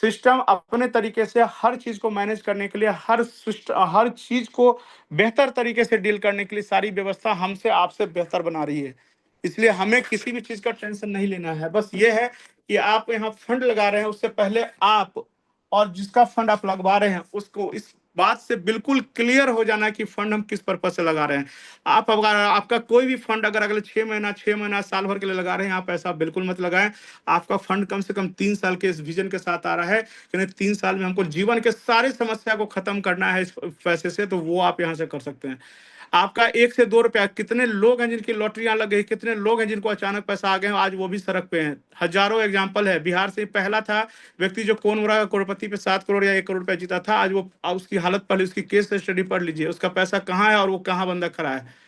सिस्टम अपने तरीके से हर चीज को मैनेज करने के लिए, हर चीज को बेहतर तरीके से डील करने के लिए सारी व्यवस्था हमसे आपसे बेहतर बना रही है। इसलिए हमें किसी भी चीज का टेंशन नहीं लेना है। बस ये है कि आप यहाँ फंड लगा रहे हैं, उससे पहले आप और जिसका फंड आप लगवा रहे हैं उसको इस बात से बिल्कुल क्लियर हो जाना कि फंड हम किस पर्पज से लगा रहे हैं। आप अगर आपका कोई भी फंड अगर अगले 6 महीना साल भर के लिए लगा रहे हैं, आप ऐसा बिल्कुल मत लगाएं। आपका फंड कम से कम 3 साल के इस विजन के साथ आ रहा है कि 3 साल में हमको जीवन के सारी समस्या को खत्म करना है इस पैसे से, तो वो आप यहाँ से कर सकते हैं। आपका 1 से 2 रुपया, कितने लोग हैं जिनकी लॉटरियां लग गई, कितने लोग हैं जिनको अचानक पैसा आ गए हैं, आज वो भी सड़क पे हैं। हजारों एग्जाम्पल है। बिहार से पहला था व्यक्ति जो कोनमुरा करोड़पति पे 7 करोड़ या 1 करोड़ रुपया जीता था, आज वो उसकी हालत पहले उसकी केस स्टडी पढ़ लीजिए, उसका पैसा कहाँ है और वो कहाँ बंदा खड़ा है।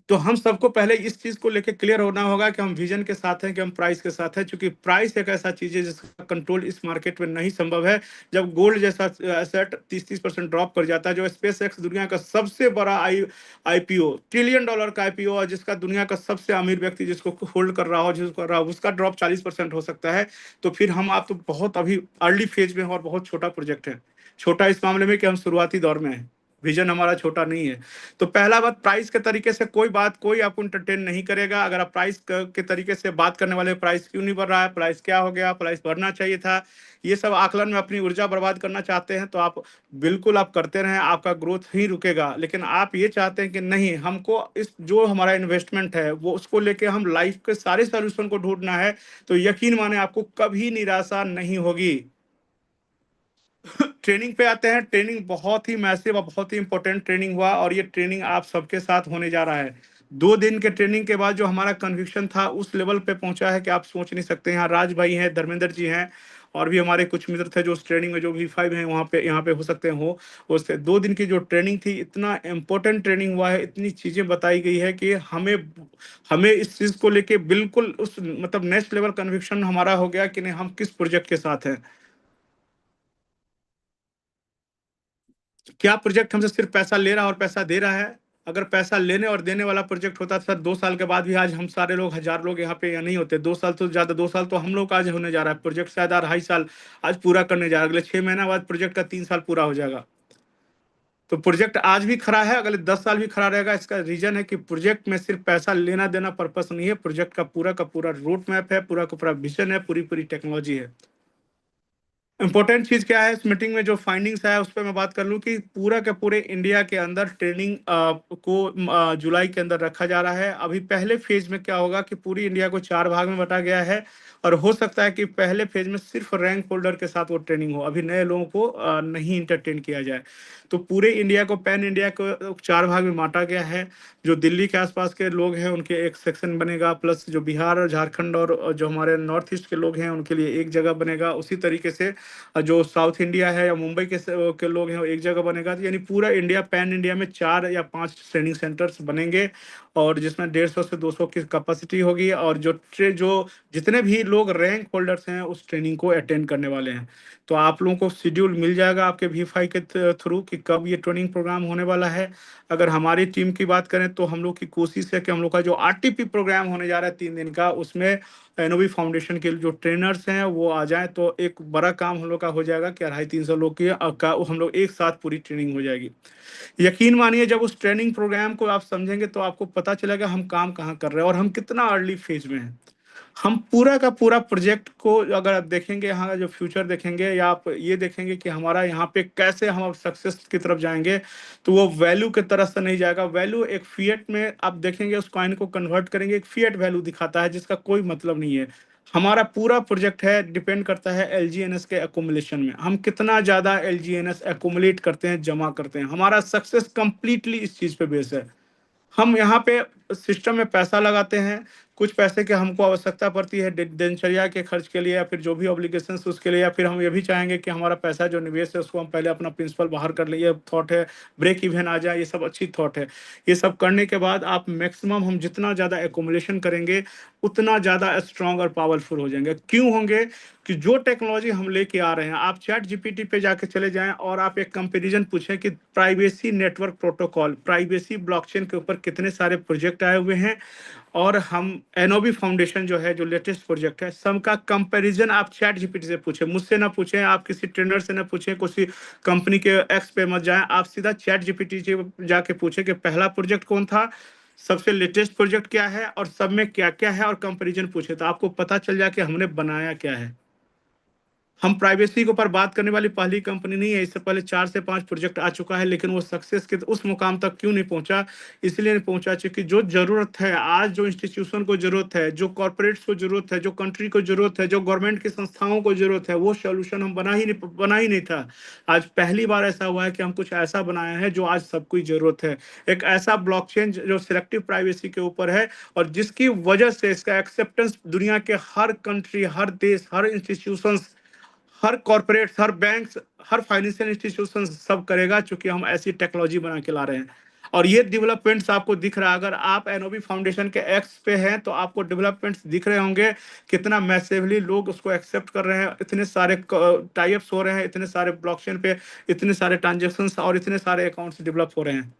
तो हम सबको पहले इस चीज को लेके क्लियर होना होगा कि हम विजन के साथ हैं कि हम प्राइस के साथ हैं, क्योंकि प्राइस एक ऐसा चीज है जिसका कंट्रोल इस मार्केट में नहीं संभव है। जब गोल्ड जैसा एसेट 30% ड्रॉप कर जाता है, जो स्पेस एक्स दुनिया का सबसे बड़ा आईपीओ, $1 ट्रिलियन का आईपीओ, और जिसका दुनिया का सबसे अमीर व्यक्ति जिसको होल्ड कर रहा हो, जिसको कर रहा हो, उसका ड्रॉप 40% हो सकता है। तो फिर हम आप तो बहुत अभी अर्ली फेज में हैं और बहुत छोटा प्रोजेक्ट है। छोटा इस मामले में कि हम शुरुआती दौर में हैं, विजन हमारा छोटा नहीं है। तो पहला बात, प्राइस के तरीके से कोई आपको इंटरटेन नहीं करेगा। अगर आप प्राइस के तरीके से बात करने वाले, प्राइस क्यों नहीं बढ़ रहा है, प्राइस क्या हो गया, प्राइस बढ़ना चाहिए था, ये सब आकलन में अपनी ऊर्जा बर्बाद करना चाहते हैं तो आप बिल्कुल आप करते रहें, आपका ग्रोथ ही रुकेगा। लेकिन आप ये चाहते हैं कि नहीं, हमको इस जो हमारा इन्वेस्टमेंट है वो उसको लेके हम लाइफ के सारे सोल्यूशन को ढूंढना है, तो यकीन माने आपको कभी निराशा नहीं होगी। ट्रेनिंग पे आते हैं। ट्रेनिंग बहुत ही मैसिव और बहुत ही इंपॉर्टेंट ट्रेनिंग हुआ, और ये ट्रेनिंग आप सबके साथ होने जा रहा है। 2 दिन के ट्रेनिंग के बाद जो हमारा कन्विक्शन था उस लेवल पे पहुंचा है कि आप सोच नहीं सकते। यहाँ राज भाई हैं, धर्मेंद्र जी हैं, और भी हमारे कुछ मित्र थे जो उस ट्रेनिंग में, जो भी 5 हैं वहाँ पे, यहाँ पे हो सकते हैं हो। उससे 2 दिन की जो ट्रेनिंग थी, इतना इम्पोर्टेंट ट्रेनिंग हुआ है, इतनी चीजें बताई गई है कि हमें हमें इस चीज को लेके बिल्कुल उस मतलब नेक्स्ट लेवल कन्विक्शन हमारा हो गया कि नहीं, हम किस प्रोजेक्ट के साथ हैं। क्या प्रोजेक्ट हमसे सिर्फ पैसा ले रहा है और पैसा दे रहा है? अगर पैसा लेने और देने वाला प्रोजेक्ट होता सर, 2 साल के बाद भी आज हम सारे लोग, 1000 लोग यहाँ पे या नहीं होते। 2 साल तो ज्यादा, 2 साल तो हम लोग का आज होने जा रहा है। प्रोजेक्ट शायद 2.5 साल आज पूरा करने जा रहा है, अगले 6 महीना बाद प्रोजेक्ट का 3 साल पूरा हो जाएगा। तो प्रोजेक्ट आज भी खड़ा है, अगले 10 साल भी खड़ा रहेगा। इसका रीजन है कि प्रोजेक्ट में सिर्फ पैसा लेना देना पर्पस नहीं है, प्रोजेक्ट का पूरा रूट मैप है, पूरा का पूरा विजन है, पूरी पूरी टेक्नोलॉजी है। इंपॉर्टेंट चीज क्या है इस मीटिंग में जो फाइंडिंग्स है उस पर मैं बात कर लूं कि पूरा के पूरे इंडिया के अंदर ट्रेनिंग को जुलाई के अंदर रखा जा रहा है। अभी पहले फेज में क्या होगा कि पूरी इंडिया को 4 भाग में बांटा गया है, और हो सकता है कि पहले फेज में सिर्फ रैंक होल्डर के साथ वो ट्रेनिंग हो, अभी नए लोगों को नहीं इंटरटेन किया जाए। तो पूरे इंडिया को, पैन इंडिया को 4 भाग में बांटा गया है। जो दिल्ली के आसपास के लोग हैं उनके एक सेक्शन बनेगा, प्लस जो बिहार और झारखंड और जो हमारे नॉर्थ ईस्ट के लोग हैं उनके लिए एक जगह बनेगा। उसी तरीके से जो साउथ इंडिया है या मुंबई के लोग हैं वो एक जगह बनेगा। तो यानी पूरा इंडिया, पैन इंडिया में 4 या 5 ट्रेनिंग सेंटर्स बनेंगे, और जिसमें 150 से 200 की कैपेसिटी होगी, और जो जितने भी लोग रैंक होल्डर्स हैं उस ट्रेनिंग को अटेंड करने वाले हैं। तो आप लोगों को शेड्यूल मिल जाएगा आपके V5 के थ्रू कि कब ये ट्रेनिंग प्रोग्राम होने वाला है। अगर हमारी टीम की बात करें तो हम लोग की कोशिश है कि हम लोग का जो आरटीपी प्रोग्राम होने जा रहा है 3 दिन का, उसमें एनओवी फाउंडेशन के जो ट्रेनर्स हैं वो आ जाएं, तो एक बड़ा काम हम लोग का हो जाएगा कि 250-300 लोग की का हम लोग एक साथ पूरी ट्रेनिंग हो जाएगी। यकीन मानिए जब उस ट्रेनिंग प्रोग्राम को आप समझेंगे तो आपको पता चलेगा हम काम कहाँ कर रहे हैं और हम कितना अर्ली फेज में हैं। हम पूरा का पूरा प्रोजेक्ट को अगर आप देखेंगे, यहाँ का जो फ्यूचर देखेंगे या आप ये देखेंगे कि हमारा यहाँ पे कैसे हम सक्सेस की तरफ जाएंगे, तो वो वैल्यू की तरह से नहीं जाएगा। वैल्यू एक फिएट में आप देखेंगे, उस कॉइन को कन्वर्ट करेंगे, एक फिएट वैल्यू दिखाता है जिसका कोई मतलब नहीं है। हमारा पूरा प्रोजेक्ट है डिपेंड करता है एलजीएनएस के एकुमुलेशन में, हम कितना ज्यादा एलजीएनएस एकुमुलेट करते हैं, जमा करते हैं। हमारा सक्सेस कंप्लीटली इस चीज पे बेस है। हम यहाँ पे सिस्टम में पैसा लगाते हैं, कुछ पैसे की हमको आवश्यकता पड़ती है दिनचर्या के खर्च के लिए या फिर जो भी ऑब्लिगेशंस उसके लिए, या फिर हम ये भी चाहेंगे कि हमारा पैसा जो निवेश है उसको हम पहले अपना प्रिंसिपल बाहर कर ले, ये थॉट है। ब्रेक इवन आ जाए, ये सब अच्छी थॉट है। ये सब करने के बाद आप मैक्सिमम हम जितना ज़्यादा एकोमुलेशन करेंगे उतना ज़्यादा स्ट्रांग और पावरफुल हो जाएंगे। क्यों होंगे? कि जो टेक्नोलॉजी हम लेके आ रहे हैं, आप चैट जीपीटी पे जाके चले जाएं और आप एक कंपैरिजन पूछें कि privacy network protocol, privacy blockchain के ऊपर कितने सारे प्रोजेक्ट आए हुए हैं, और हम एनओबी फाउंडेशन जो है, जो लेटेस्ट प्रोजेक्ट है, सबका कंपैरिजन आप चैट जीपीटी से पूछें, मुझसे ना पूछें, आप किसी ट्रेनर से ना पूछें, किसी कंपनी के एक्स पे मत जाएं, आप सीधा चैट जीपीटी से जाके पूछें कि पहला प्रोजेक्ट कौन था, सबसे लेटेस्ट प्रोजेक्ट क्या है, और सब में क्या क्या है, और कंपैरिजन पूछे, तो आपको पता चल जाए कि हमने बनाया क्या है। हम प्राइवेसी के ऊपर बात करने वाली पहली कंपनी नहीं है। इससे पहले 4 से 5 प्रोजेक्ट आ चुका है, लेकिन वो सक्सेस के उस मुकाम तक क्यों नहीं पहुंचा? इसलिए नहीं पहुंचा क्योंकि जो जरूरत है आज, जो इंस्टीट्यूशन को जरूरत है, जो कॉर्पोरेट्स को जरूरत है, जो कंट्री को जरूरत है, जो गवर्नमेंट की संस्थाओं को जरूरत है, वो सोल्यूशन हम बना ही नहीं था। आज पहली बार ऐसा हुआ है कि हम कुछ ऐसा बनाए हैं जो आज सबको जरूरत है। एक ऐसा ब्लॉकचेन जो सिलेक्टिव प्राइवेसी के ऊपर है, और जिसकी वजह से इसका एक्सेप्टेंस दुनिया के हर कंट्री, हर देश, हर इंस्टीट्यूशन, हर कॉर्पोरेट, हर बैंक्स, हर फाइनेंशियल इंस्टीट्यूशन सब करेगा, क्योंकि हम ऐसी टेक्नोलॉजी बना के ला रहे हैं। और ये डेवलपमेंट्स आपको दिख रहा है। अगर आप एनओबी फाउंडेशन के एक्स पे हैं तो आपको डेवलपमेंट्स दिख रहे होंगे, कितना मैसिवली लोग उसको एक्सेप्ट कर रहे हैं, इतने सारे टाइप्स हो रहे हैं, इतने सारे ब्लॉकचेन पे इतने सारे ट्रांजेक्शन्स और इतने सारे अकाउंट्स डेवलप हो रहे हैं।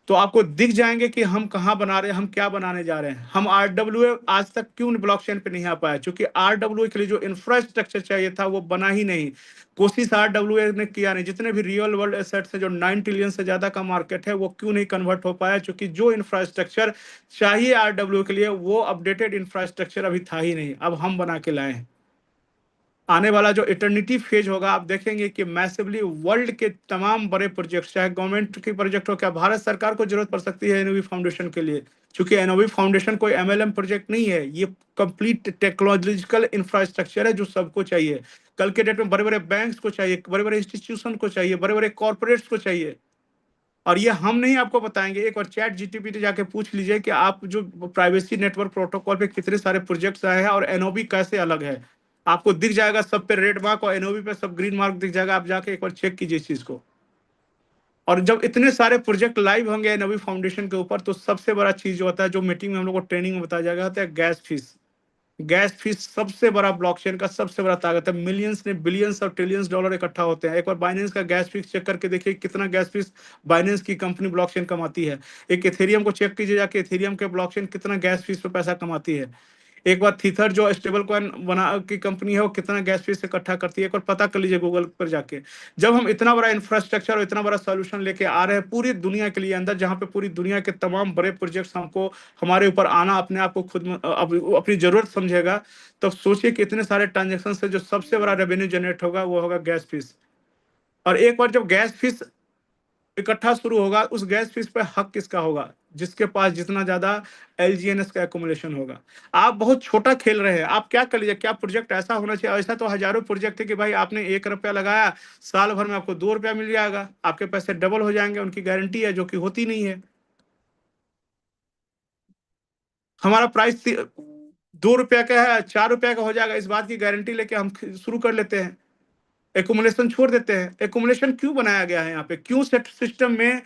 तो आपको दिख जाएंगे कि हम कहाँ बना रहे हैं, हम क्या बनाने जा रहे हैं। हम आरडब्ल्यूए आज तक क्यों ब्लॉकचेन पे नहीं आ पाया? क्योंकि आरडब्ल्यूए के लिए जो इंफ्रास्ट्रक्चर चाहिए था वो बना ही नहीं। कोशिश आरडब्ल्यूए ने किया नहीं। जितने भी रियल वर्ल्ड एसेट्स है, जो 9 ट्रिलियन से ज्यादा का मार्केट है, वो क्यों नहीं कन्वर्ट हो पाया? क्योंकि जो इंफ्रास्ट्रक्चर चाहिए आरडब्ल्यू के लिए, वो अपडेटेड इंफ्रास्ट्रक्चर अभी था ही नहीं। अब हम बना के लाए हैं। आने वाला जो इटर्निटी फेज होगा, आप देखेंगे कि मैसिवली वर्ल्ड के तमाम बड़े प्रोजेक्ट, चाहे गवर्नमेंट के प्रोजेक्ट हो, क्या भारत सरकार को जरूरत पड़ सकती है एनओवी फाउंडेशन के लिए? क्योंकि एनओवी फाउंडेशन कोई एमएलएम प्रोजेक्ट नहीं है, ये कंप्लीट टेक्नोलॉजिकल इंफ्रास्ट्रक्चर है जो सबको चाहिए। कल के डेट में बड़े बड़े बैंक्स को चाहिए, बड़े बड़े इंस्टीट्यूशन को चाहिए, बड़े बड़े कॉर्पोरेट्स को चाहिए। और ये हम नहीं आपको बताएंगे, एक बार चैट जीटीपी जाके पूछ लीजिए कि आप जो प्राइवेसी नेटवर्क प्रोटोकॉल पे कितने सारे प्रोजेक्ट्स आए हैं और एनओबी कैसे अलग है। आपको दिख जाएगा, सब पे रेड मार्क और एनओबी पे सब ग्रीन मार्क दिख जाएगा। आप जाके एक बार चेक कीजिए इस चीज को। और जब इतने सारे प्रोजेक्ट लाइव होंगे एनओबी फाउंडेशन के ऊपर, तो सबसे बड़ा चीज जो होता है, जो मीटिंग में हम लोग को ट्रेनिंग में बताया जाएगा, होता है गैस फीस। गैस फीस सबसे बड़ा ब्लॉकचेन का सबसे बड़ा ताकत है। मिलियंस ने बिलियंस और ट्रिलियंस डॉलर इकट्ठा होते हैं। एक बार बाइनेंस का गैस फीस चेक करके देखिए कितना गैस फीस बाइनेंस की कंपनी ब्लॉकचेन कमाती है। एक एथेरियम को चेक कीजिए जाके, एथेरियम के ब्लॉकचेन कितना गैस फीस पे पैसा कमाती है। एक बार थीथर जो स्टेबल कॉइन बना की कंपनी है, वो कितना गैस फीस इकट्ठा करती है, एक बार पता कर लीजिए गूगल पर जाके। जब हम इतना बड़ा इंफ्रास्ट्रक्चर और इतना बड़ा सॉल्यूशन लेके आ रहे हैं पूरी दुनिया के लिए अंदर, जहां पे पूरी दुनिया के तमाम बड़े प्रोजेक्ट्स हमको हमारे ऊपर आना अपने आप को खुद अपनी जरूरत समझेगा, तब सोचिए कि इतने सारे ट्रांजेक्शन से जो सबसे बड़ा रेवेन्यू जनरेट होगा वो होगा गैस फीस। और एक बार जब गैस फीस इकट्ठा शुरू होगा, उस गैस फीस पे हक किसका होगा? जिसके पास जितना ज्यादा एलजीएनएस का एकोमुलेशन होगा। आप बहुत छोटा खेल रहे हैं। आप क्या कर लीजिए, क्या प्रोजेक्ट ऐसा होना चाहिए? ऐसा तो हजारों प्रोजेक्ट है कि भाई आपने 1 रुपया लगाया, साल भर में आपको 2 रुपया मिल जाएगा, आपके पैसे डबल हो जाएंगे, उनकी गारंटी है, जो कि होती नहीं है। हमारा प्राइस 2 रुपया का है, 4 रुपया का हो जाएगा, इस बात की गारंटी लेके हम शुरू कर लेते हैं, एकुमुलेशन छोड़ देते हैं। एकुमुलेशन क्यों बनाया गया है यहाँ पे? क्यों सेट सिस्टम में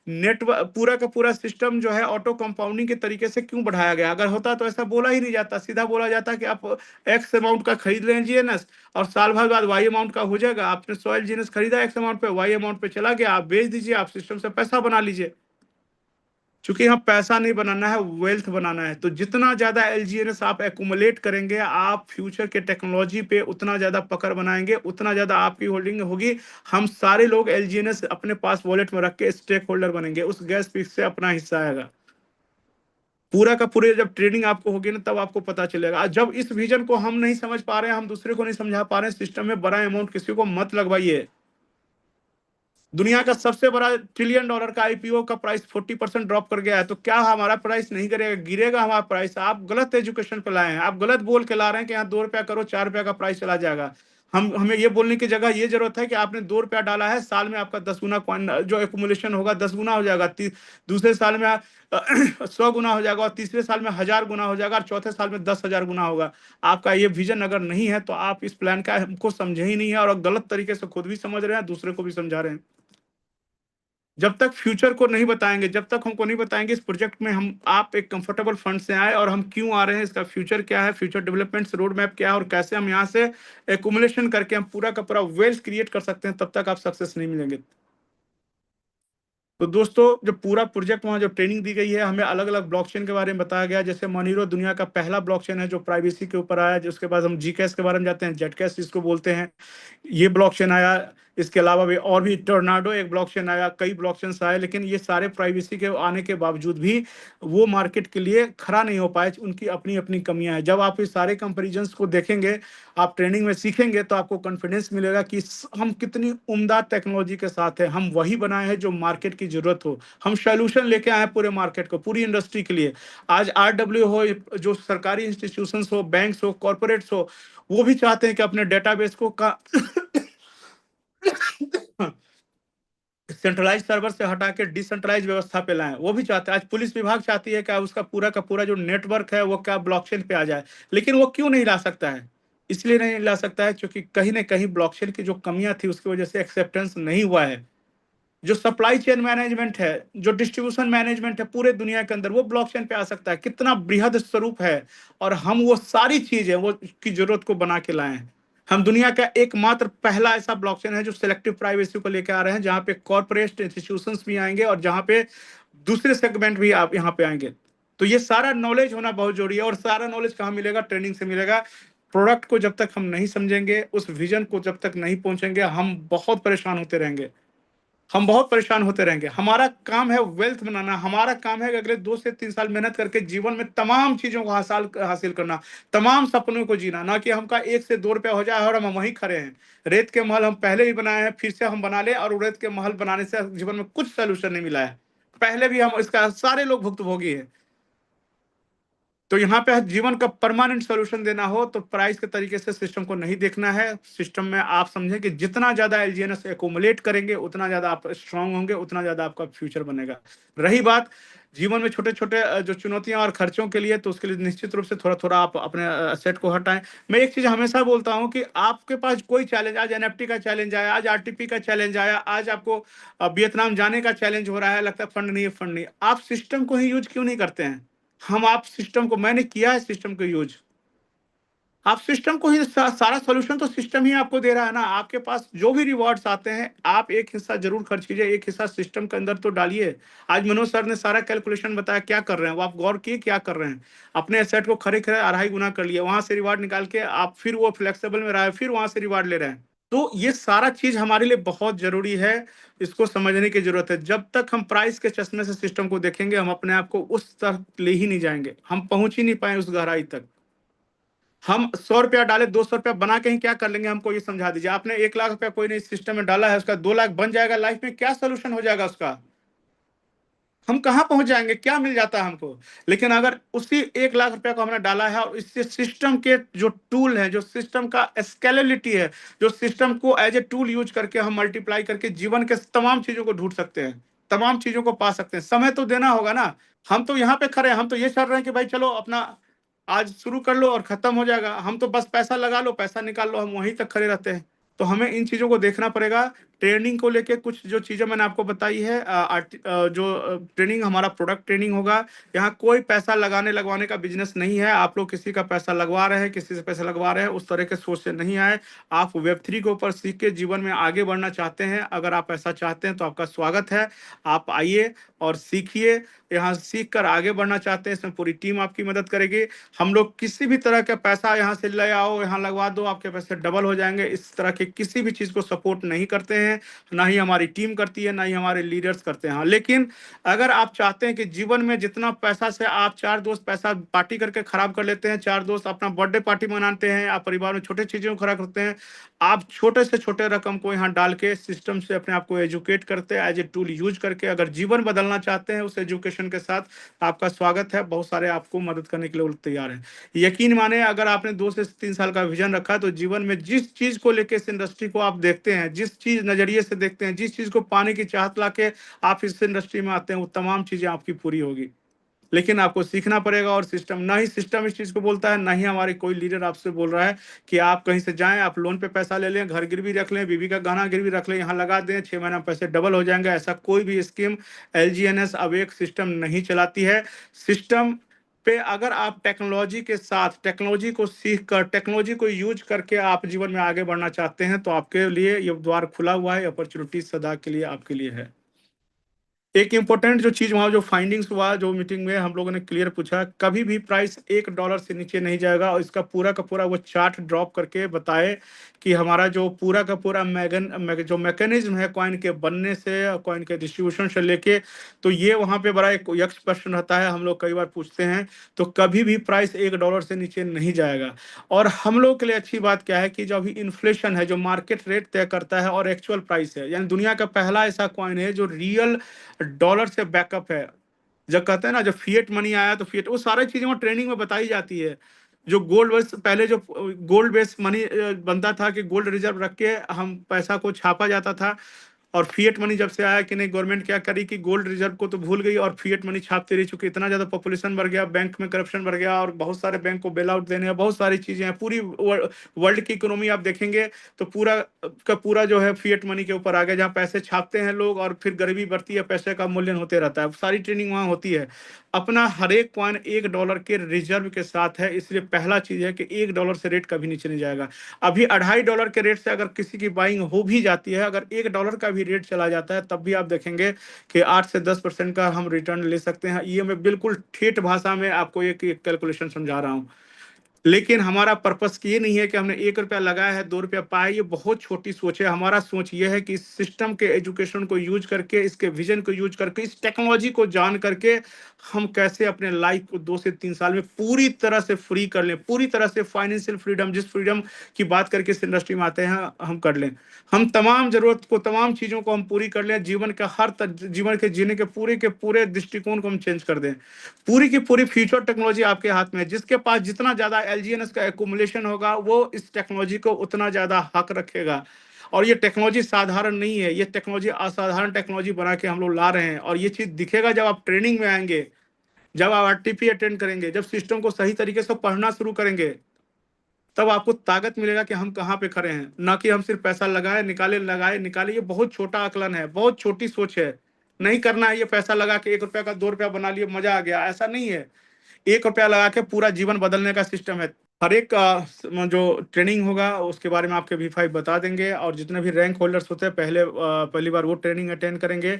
नेटवर्क पूरा का पूरा सिस्टम जो है ऑटो कंपाउंडिंग के तरीके से क्यों बढ़ाया गया? अगर होता तो ऐसा बोला ही नहीं जाता, सीधा बोला जाता कि आप एक्स अमाउंट का खरीद लें जीएनएस, और साल भर बाद वाई अमाउंट का हो जाएगा। आपने सॉइल जीएनएस खरीदा एक्स अमाउंट पे, वाई अमाउंट पे चला गया, आप बेच दीजिए, आप सिस्टम से पैसा बना लीजिए। क्योंकि यहाँ पैसा नहीं बनाना है, वेल्थ बनाना है। तो जितना ज्यादा एलजीएनएस आप एक्यूमुलेट करेंगे, आप फ्यूचर के टेक्नोलॉजी पे उतना ज्यादा पकड़ बनाएंगे, उतना ज्यादा आपकी होल्डिंग होगी। हम सारे लोग एलजीएनएस अपने पास वॉलेट में रख के स्टेक होल्डर बनेंगे, उस गैस फीस से अपना हिस्सा आएगा। पूरा का पूरे जब ट्रेनिंग आपको होगी ना तब आपको पता चलेगा। जब इस विजन को हम नहीं समझ पा रहे हैं, हम दूसरे को नहीं समझा पा रहे हैं, सिस्टम में बड़ा अमाउंट किसी को मत लगवाइए। दुनिया का सबसे बड़ा $1 ट्रिलियन का आईपीओ का प्राइस 40% ड्रॉप कर गया है, तो क्या हमारा प्राइस नहीं करेगा? गिरेगा हमारा प्राइस। आप गलत एजुकेशन पे लाए हैं, आप गलत बोल के ला रहे हैं कि यहाँ ₹2 करो, ₹4 का प्राइस चला जाएगा। हमें ये बोलने की जगह ये जरूरत है कि आपने ₹2 डाला है, साल में आपका 10 गुना जो एक्युमुलेशन होगा 10 गुना हो जाएगा, दूसरे साल में 100 गुना हो जाएगा, और तीसरे साल में 1000 गुना हो जाएगा, और चौथे साल में 10,000 गुना होगा। आपका ये विजन अगर नहीं है तो आप इस प्लान का हमको समझे ही नहीं है, और गलत तरीके से खुद भी समझ रहे हैं, दूसरे को भी समझा रहे हैं। जब तक फ्यूचर को नहीं बताएंगे, जब तक हमको नहीं बताएंगे इस प्रोजेक्ट में हम आप एक कंफर्टेबल फंड से आए और हम क्यों आ रहे हैं, इसका फ्यूचर क्या है, फ्यूचर डेवलपमेंट रोड मैप क्या है, और कैसे हम यहाँ से एकुमुलेशन करके हम पूरा का पूरा वेल्थ क्रिएट कर सकते हैं, तब तक आप सक्सेस नहीं मिलेंगे। तो दोस्तों, जो पूरा प्रोजेक्ट वहाँ जो ट्रेनिंग दी गई है, हमें अलग अलग ब्लॉकचेन के बारे में बताया गया। जैसे मोनेरो दुनिया का पहला ब्लॉकचेन है जो प्राइवेसी के ऊपर आया, जिसके बाद हम जीकैश के बारे में जाते हैं, जेटकैश जिसको बोलते हैं, ये ब्लॉकचेन आया। इसके अलावा भी और भी टोर्नाडो एक ब्लॉकचेन आया, कई ब्लॉकचेन्स आए, लेकिन ये सारे प्राइवेसी के आने के बावजूद भी वो मार्केट के लिए खड़ा नहीं हो पाए। उनकी अपनी अपनी कमियां हैं। जब आप इस सारे कंपेरिजन्स को देखेंगे, आप ट्रेनिंग में सीखेंगे, तो आपको कॉन्फिडेंस मिलेगा कि हम कितनी उम्दा टेक्नोलॉजी के साथ हैं। हम वही बनाए हैं जो मार्केट की जरूरत हो। हम सोल्यूशन लेके आए हैं पूरे मार्केट को, पूरी इंडस्ट्री के लिए। आज RW हो, जो सरकारी इंस्टीट्यूशंस हो, बैंक्स हो, कॉर्पोरेट्स हो, वो भी चाहते हैं कि अपने डेटाबेस को सेंट्रलाइज सर्वर से हटा के डिसेंट्रलाइज व्यवस्था पे लाएं। वो भी चाहते हैं। आज पुलिस विभाग चाहती है कि उसका पूरा का पूरा जो नेटवर्क है वो क्या ब्लॉकचेन पे आ जाए, लेकिन वो क्यों नहीं ला सकता है? इसलिए नहीं ला सकता है क्योंकि कहीं ना कहीं ब्लॉकचेन की जो कमियां थी उसकी वजह से एक्सेप्टेंस नहीं हुआ है। जो सप्लाई चेन मैनेजमेंट है, जो डिस्ट्रीब्यूशन मैनेजमेंट है पूरे दुनिया के अंदर, वो ब्लॉकचेन पे आ सकता है। कितना बृहद स्वरूप है, और हम वो सारी चीजें वो की जरूरत को बना के लाए हैं। हम दुनिया का एकमात्र पहला ऐसा ब्लॉकचेन है जो सिलेक्टिव प्राइवेसी को लेकर आ रहे हैं, जहां पे कॉर्पोरेट इंस्टीट्यूशंस भी आएंगे और जहां पे दूसरे सेगमेंट भी आप यहाँ पे आएंगे। तो ये सारा नॉलेज होना बहुत जरूरी है, और सारा नॉलेज कहाँ मिलेगा? ट्रेनिंग से मिलेगा। प्रोडक्ट को जब तक हम नहीं समझेंगे, उस विजन को जब तक नहीं पहुंचेंगे, हम बहुत परेशान होते रहेंगे। हम बहुत परेशान होते रहेंगे। हमारा काम है वेल्थ बनाना। हमारा काम है कि अगले 2 से 3 साल मेहनत करके जीवन में तमाम चीजों को हासिल करना, तमाम सपनों को जीना। ना कि हमका 1 से 2 रुपया हो जाए और हम वहीं खड़े हैं। रेत के महल हम पहले ही बनाए हैं, फिर से हम बना ले, और रेत के महल बनाने से जीवन में कुछ सोल्यूशन नहीं मिला है। पहले भी हम इसका सारे लोग भुक्तभोगी हैं। तो यहाँ पे जीवन का परमानेंट सोल्यूशन देना हो तो प्राइस के तरीके से सिस्टम को नहीं देखना है। सिस्टम में आप समझें कि जितना ज्यादा एलजीएनएस एक्युमुलेट करेंगे, उतना ज्यादा आप स्ट्रांग होंगे, उतना ज्यादा आपका फ्यूचर बनेगा। रही बात जीवन में छोटे छोटे जो चुनौतियां और खर्चों के लिए, तो उसके लिए निश्चित रूप से थोड़ा थोड़ा आप अपने असेट को हटाएं। मैं एक चीज हमेशा बोलता हूं कि आपके पास कोई चैलेंज, आज एनएफटी का चैलेंज आया, आज आरटीपी का चैलेंज आया, आज आपको वियतनाम जाने का चैलेंज हो रहा है, लगता है फंड नहीं है, फंड नहीं। आप सिस्टम को ही यूज क्यों नहीं करते हैं? आप सिस्टम को, मैंने किया है सिस्टम को यूज। आप सिस्टम को ही सारा सॉल्यूशन तो सिस्टम ही आपको दे रहा है ना। आपके पास जो भी रिवॉर्ड्स आते हैं, आप एक हिस्सा जरूर खर्च कीजिए, एक हिस्सा सिस्टम के अंदर तो डालिए। आज मनोज सर ने सारा कैलकुलेशन बताया क्या कर रहे हैं, वो आप गौर किए क्या कर रहे हैं? अपने एसेट को खड़े खड़े 2.5 गुना कर लिया, वहां से रिवार्ड निकाल के आप फिर वो फ्लेक्सिबल में रहा है, फिर वहां से रिवार्ड ले रहे हैं। तो ये सारा चीज हमारे लिए बहुत जरूरी है, इसको समझने की जरूरत है। जब तक हम प्राइस के चश्मे से सिस्टम को देखेंगे, हम अपने आप को उस तरफ ले ही नहीं जाएंगे, हम पहुंच ही नहीं पाए उस गहराई तक। हम 100 रुपया डाले, 200 रुपया बना के ही क्या कर लेंगे? हमको ये समझा दीजिए। आपने 1 लाख रुपया कोई नहीं सिस्टम में डाला है, उसका 2 लाख बन जाएगा लाइफ में, क्या सोल्यूशन हो जाएगा उसका? हम कहाँ पहुंच जाएंगे? क्या मिल जाता है हमको? लेकिन अगर उसी 1 लाख रुपया को हमने डाला है, और इससे सिस्टम के जो टूल है, जो सिस्टम का स्केलेबिलिटी है, जो सिस्टम को एज ए टूल यूज करके हम मल्टीप्लाई करके जीवन के तमाम चीजों को ढूंढ सकते हैं, तमाम चीजों को पा सकते हैं। समय तो देना होगा ना। हम तो यहाँ पे खड़े हैं, हम तो ये चल रहे हैं कि भाई चलो अपना आज शुरू कर लो और खत्म हो जाएगा। हम तो बस पैसा लगा लो, पैसा निकाल लो, हम वहीं तक खड़े रहते हैं। तो हमें इन चीजों को देखना पड़ेगा। ट्रेनिंग को लेके कुछ जो चीजें मैंने आपको बताई है, जो ट्रेनिंग हमारा प्रोडक्ट ट्रेनिंग होगा, यहाँ कोई पैसा लगाने लगवाने का बिजनेस नहीं है। आप लोग किसी का पैसा लगवा रहे हैं, किसी से पैसा लगवा रहे हैं, उस तरह के सोच से नहीं आए। आप Web3 के ऊपर सीख के जीवन में आगे बढ़ना चाहते हैं, अगर आप ऐसा चाहते हैं तो आपका स्वागत है। आप आइए और सीखिए। यहाँ सीख कर आगे बढ़ना चाहते हैं, इसमें पूरी टीम आपकी मदद करेगी। हम लोग किसी भी तरह का पैसा यहाँ से ले आओ, यहाँ लगवा दो, आपके पैसे डबल हो जाएंगे, इस तरह के किसी भी चीज को सपोर्ट नहीं करते हैं। हैं, ना ही हमारी टीम करती है, ना ही हमारे लीडर्स करते हैं। हाँ, लेकिन अगर आप चाहते हैं कि जीवन में जितना पैसा से आप 4 दोस्त पैसा पार्टी करके खराब कर लेते हैं, 4 दोस्त अपना बर्थडे पार्टी मनाते हैं, आप परिवार में छोटे चीज़ों को खराब करते हैं, आप छोटे से छोटे रकम को यहाँ डाल के सिस्टम से अपने आप को एजुकेट करते हैं, एज ए टूल यूज करके अगर जीवन बदलना चाहते हैं उस एजुकेशन के साथ, आपका स्वागत है। बहुत सारे आपको मदद करने के लिए तैयार हैं। यकीन माने, अगर आपने 2 से 3 साल का विजन रखा है, तो जीवन में जिस चीज़ को लेके इस इंडस्ट्री को आप देखते हैं, जिस चीज़ नज़रिए से देखते हैं, जिस चीज़ को पाने की चाहत लाके आप इस इंडस्ट्री में आते हैं, वो तमाम चीज़ें आपकी पूरी होगी। लेकिन आपको सीखना पड़ेगा, और सिस्टम, ना ही सिस्टम इस चीज को बोलता है, ना ही हमारे कोई लीडर आपसे बोल रहा है कि आप कहीं से जाएं, आप लोन पे पैसा ले लें, घर गिरवी रख लें, बीवी का गहना गिरवी रख लें, यहाँ लगा दें, 6 महीना में पैसे डबल हो जाएंगे। ऐसा कोई भी स्कीम एलजीएनएस अब एक सिस्टम नहीं चलाती है। सिस्टम पे अगर आप टेक्नोलॉजी के साथ, टेक्नोलॉजी को सीख कर, टेक्नोलॉजी को यूज करके आप जीवन में आगे बढ़ना चाहते हैं, तो आपके लिए ये द्वार खुला हुआ है, अपॉर्चुनिटी सदा के लिए आपके लिए है। एक इम्पोर्टेंट जो चीज वहां जो फाइंडिंग्स हुआ, जो मीटिंग में हम लोगों ने क्लियर पूछा, कभी भी प्राइस $1 से नीचे नहीं जाएगा, और इसका पूरा का पूरा वो चार्ट ड्रॉप करके बताए कि हमारा जो पूरा का पूरा जो मैकेनिज्म है कॉइन के बनने से, कॉइन के डिस्ट्रीब्यूशन से लेके, तो ये वहां पे बड़ा एक यक्ष प्रश्न रहता है, हम लोग कई बार पूछते हैं। तो कभी भी प्राइस $1 से नीचे नहीं जाएगा। और हम लोग के लिए अच्छी बात क्या है कि जो अभी इन्फ्लेशन है, जो मार्केट रेट तय करता है, और एक्चुअल प्राइस है, यानी दुनिया का पहला ऐसा कॉइन है जो रियल डॉलर से बैकअप है। जब कहते हैं ना, जब फिएट मनी आया, तो फिएट, वो सारी चीजें वहाँ ट्रेनिंग में बताई जाती है। जो गोल्ड बेस, पहले जो गोल्ड बेस मनी बनता था कि गोल्ड रिजर्व रख के हम पैसा को छापा जाता था, और फिएट मनी जब से आया कि नहीं, गवर्नमेंट क्या करी कि गोल्ड रिजर्व को तो भूल गई और फिएट मनी छापते रही, चूंकि इतना ज्यादा पॉपुलेशन बढ़ गया, बैंक में करप्शन बढ़ गया, और बहुत सारे बैंक को बेल आउट देने, बहुत सारी चीजें हैं। पूरी वर्ल्ड की इकोनॉमी आप देखेंगे तो पूरा का पूरा जो है फिएट मनी के ऊपर आ गया, जहाँ पैसे छापते हैं लोग और फिर गरीबी बढ़ती है, पैसे का मूल्यन होते रहता है। सारी ट्रेनिंग वहाँ होती है। अपना हर एक कॉइन $1 के रिजर्व के साथ है, इसलिए पहला चीज है कि $1 से रेट कभी नीचे नहीं जाएगा। अभी $2.5 के रेट से अगर किसी की बाइंग हो भी जाती है, अगर $1 का भी रेट चला जाता है, तब भी आप देखेंगे कि 8 से 10% का हम रिटर्न ले सकते हैं। ये मैं बिल्कुल ठेठ भाषा में आपको एक कैलकुलेशन समझा रहा हूँ। लेकिन हमारा पर्पस ये नहीं है कि हमने $1 लगाया है, $2 पाए, ये बहुत छोटी सोच है। हमारा सोच ये है कि इस सिस्टम के एजुकेशन को यूज करके, इसके विजन को यूज करके, इस टेक्नोलॉजी को जान करके हम कैसे अपने लाइफ को 2 से 3 साल में पूरी तरह से फ्री कर लें, पूरी तरह से फाइनेंशियल फ्रीडम, जिस फ्रीडम की बात करके इस इंडस्ट्री में आते हैं, हम कर लें। हम तमाम जरूरत को, तमाम चीजों को हम पूरी कर लें, जीवन का जीवन के जीने के पूरे दृष्टिकोण को हम चेंज कर दें। पूरी की पूरी फ्यूचर टेक्नोलॉजी आपके हाथ में है। जिसके पास जितना ज्यादा एलजीएनएस का एकुमुलेशन होगा, वो इस टेक्नोलॉजी को उतना ज्यादा हक रखेगा। और ये टेक्नोलॉजी साधारण नहीं है, ये टेक्नोलॉजी असाधारण टेक्नोलॉजी बना के हम लोग ला रहे हैं। और ये चीज दिखेगा जब आप ट्रेनिंग में आएंगे, जब आप आरटीपी अटेंड करेंगे, जब सिस्टम को सही तरीके से पढ़ना शुरू करेंगे, तब आपको ताकत मिलेगा कि हम कहाँ पे खड़े हैं। ना कि हम सिर्फ पैसा लगाए निकाले, लगाए निकाले, ये बहुत छोटा आकलन है, बहुत छोटी सोच है। नहीं करना है ये पैसा लगा के $1 का $2 बना लिए, मजा आ गया, ऐसा नहीं है। $1 लगा के पूरा जीवन बदलने का सिस्टम है। हर एक जो ट्रेनिंग होगा उसके बारे में आपके V5 बता देंगे, और जितने भी रैंक होल्डर्स होते हैं पहली बार वो ट्रेनिंग अटेंड करेंगे।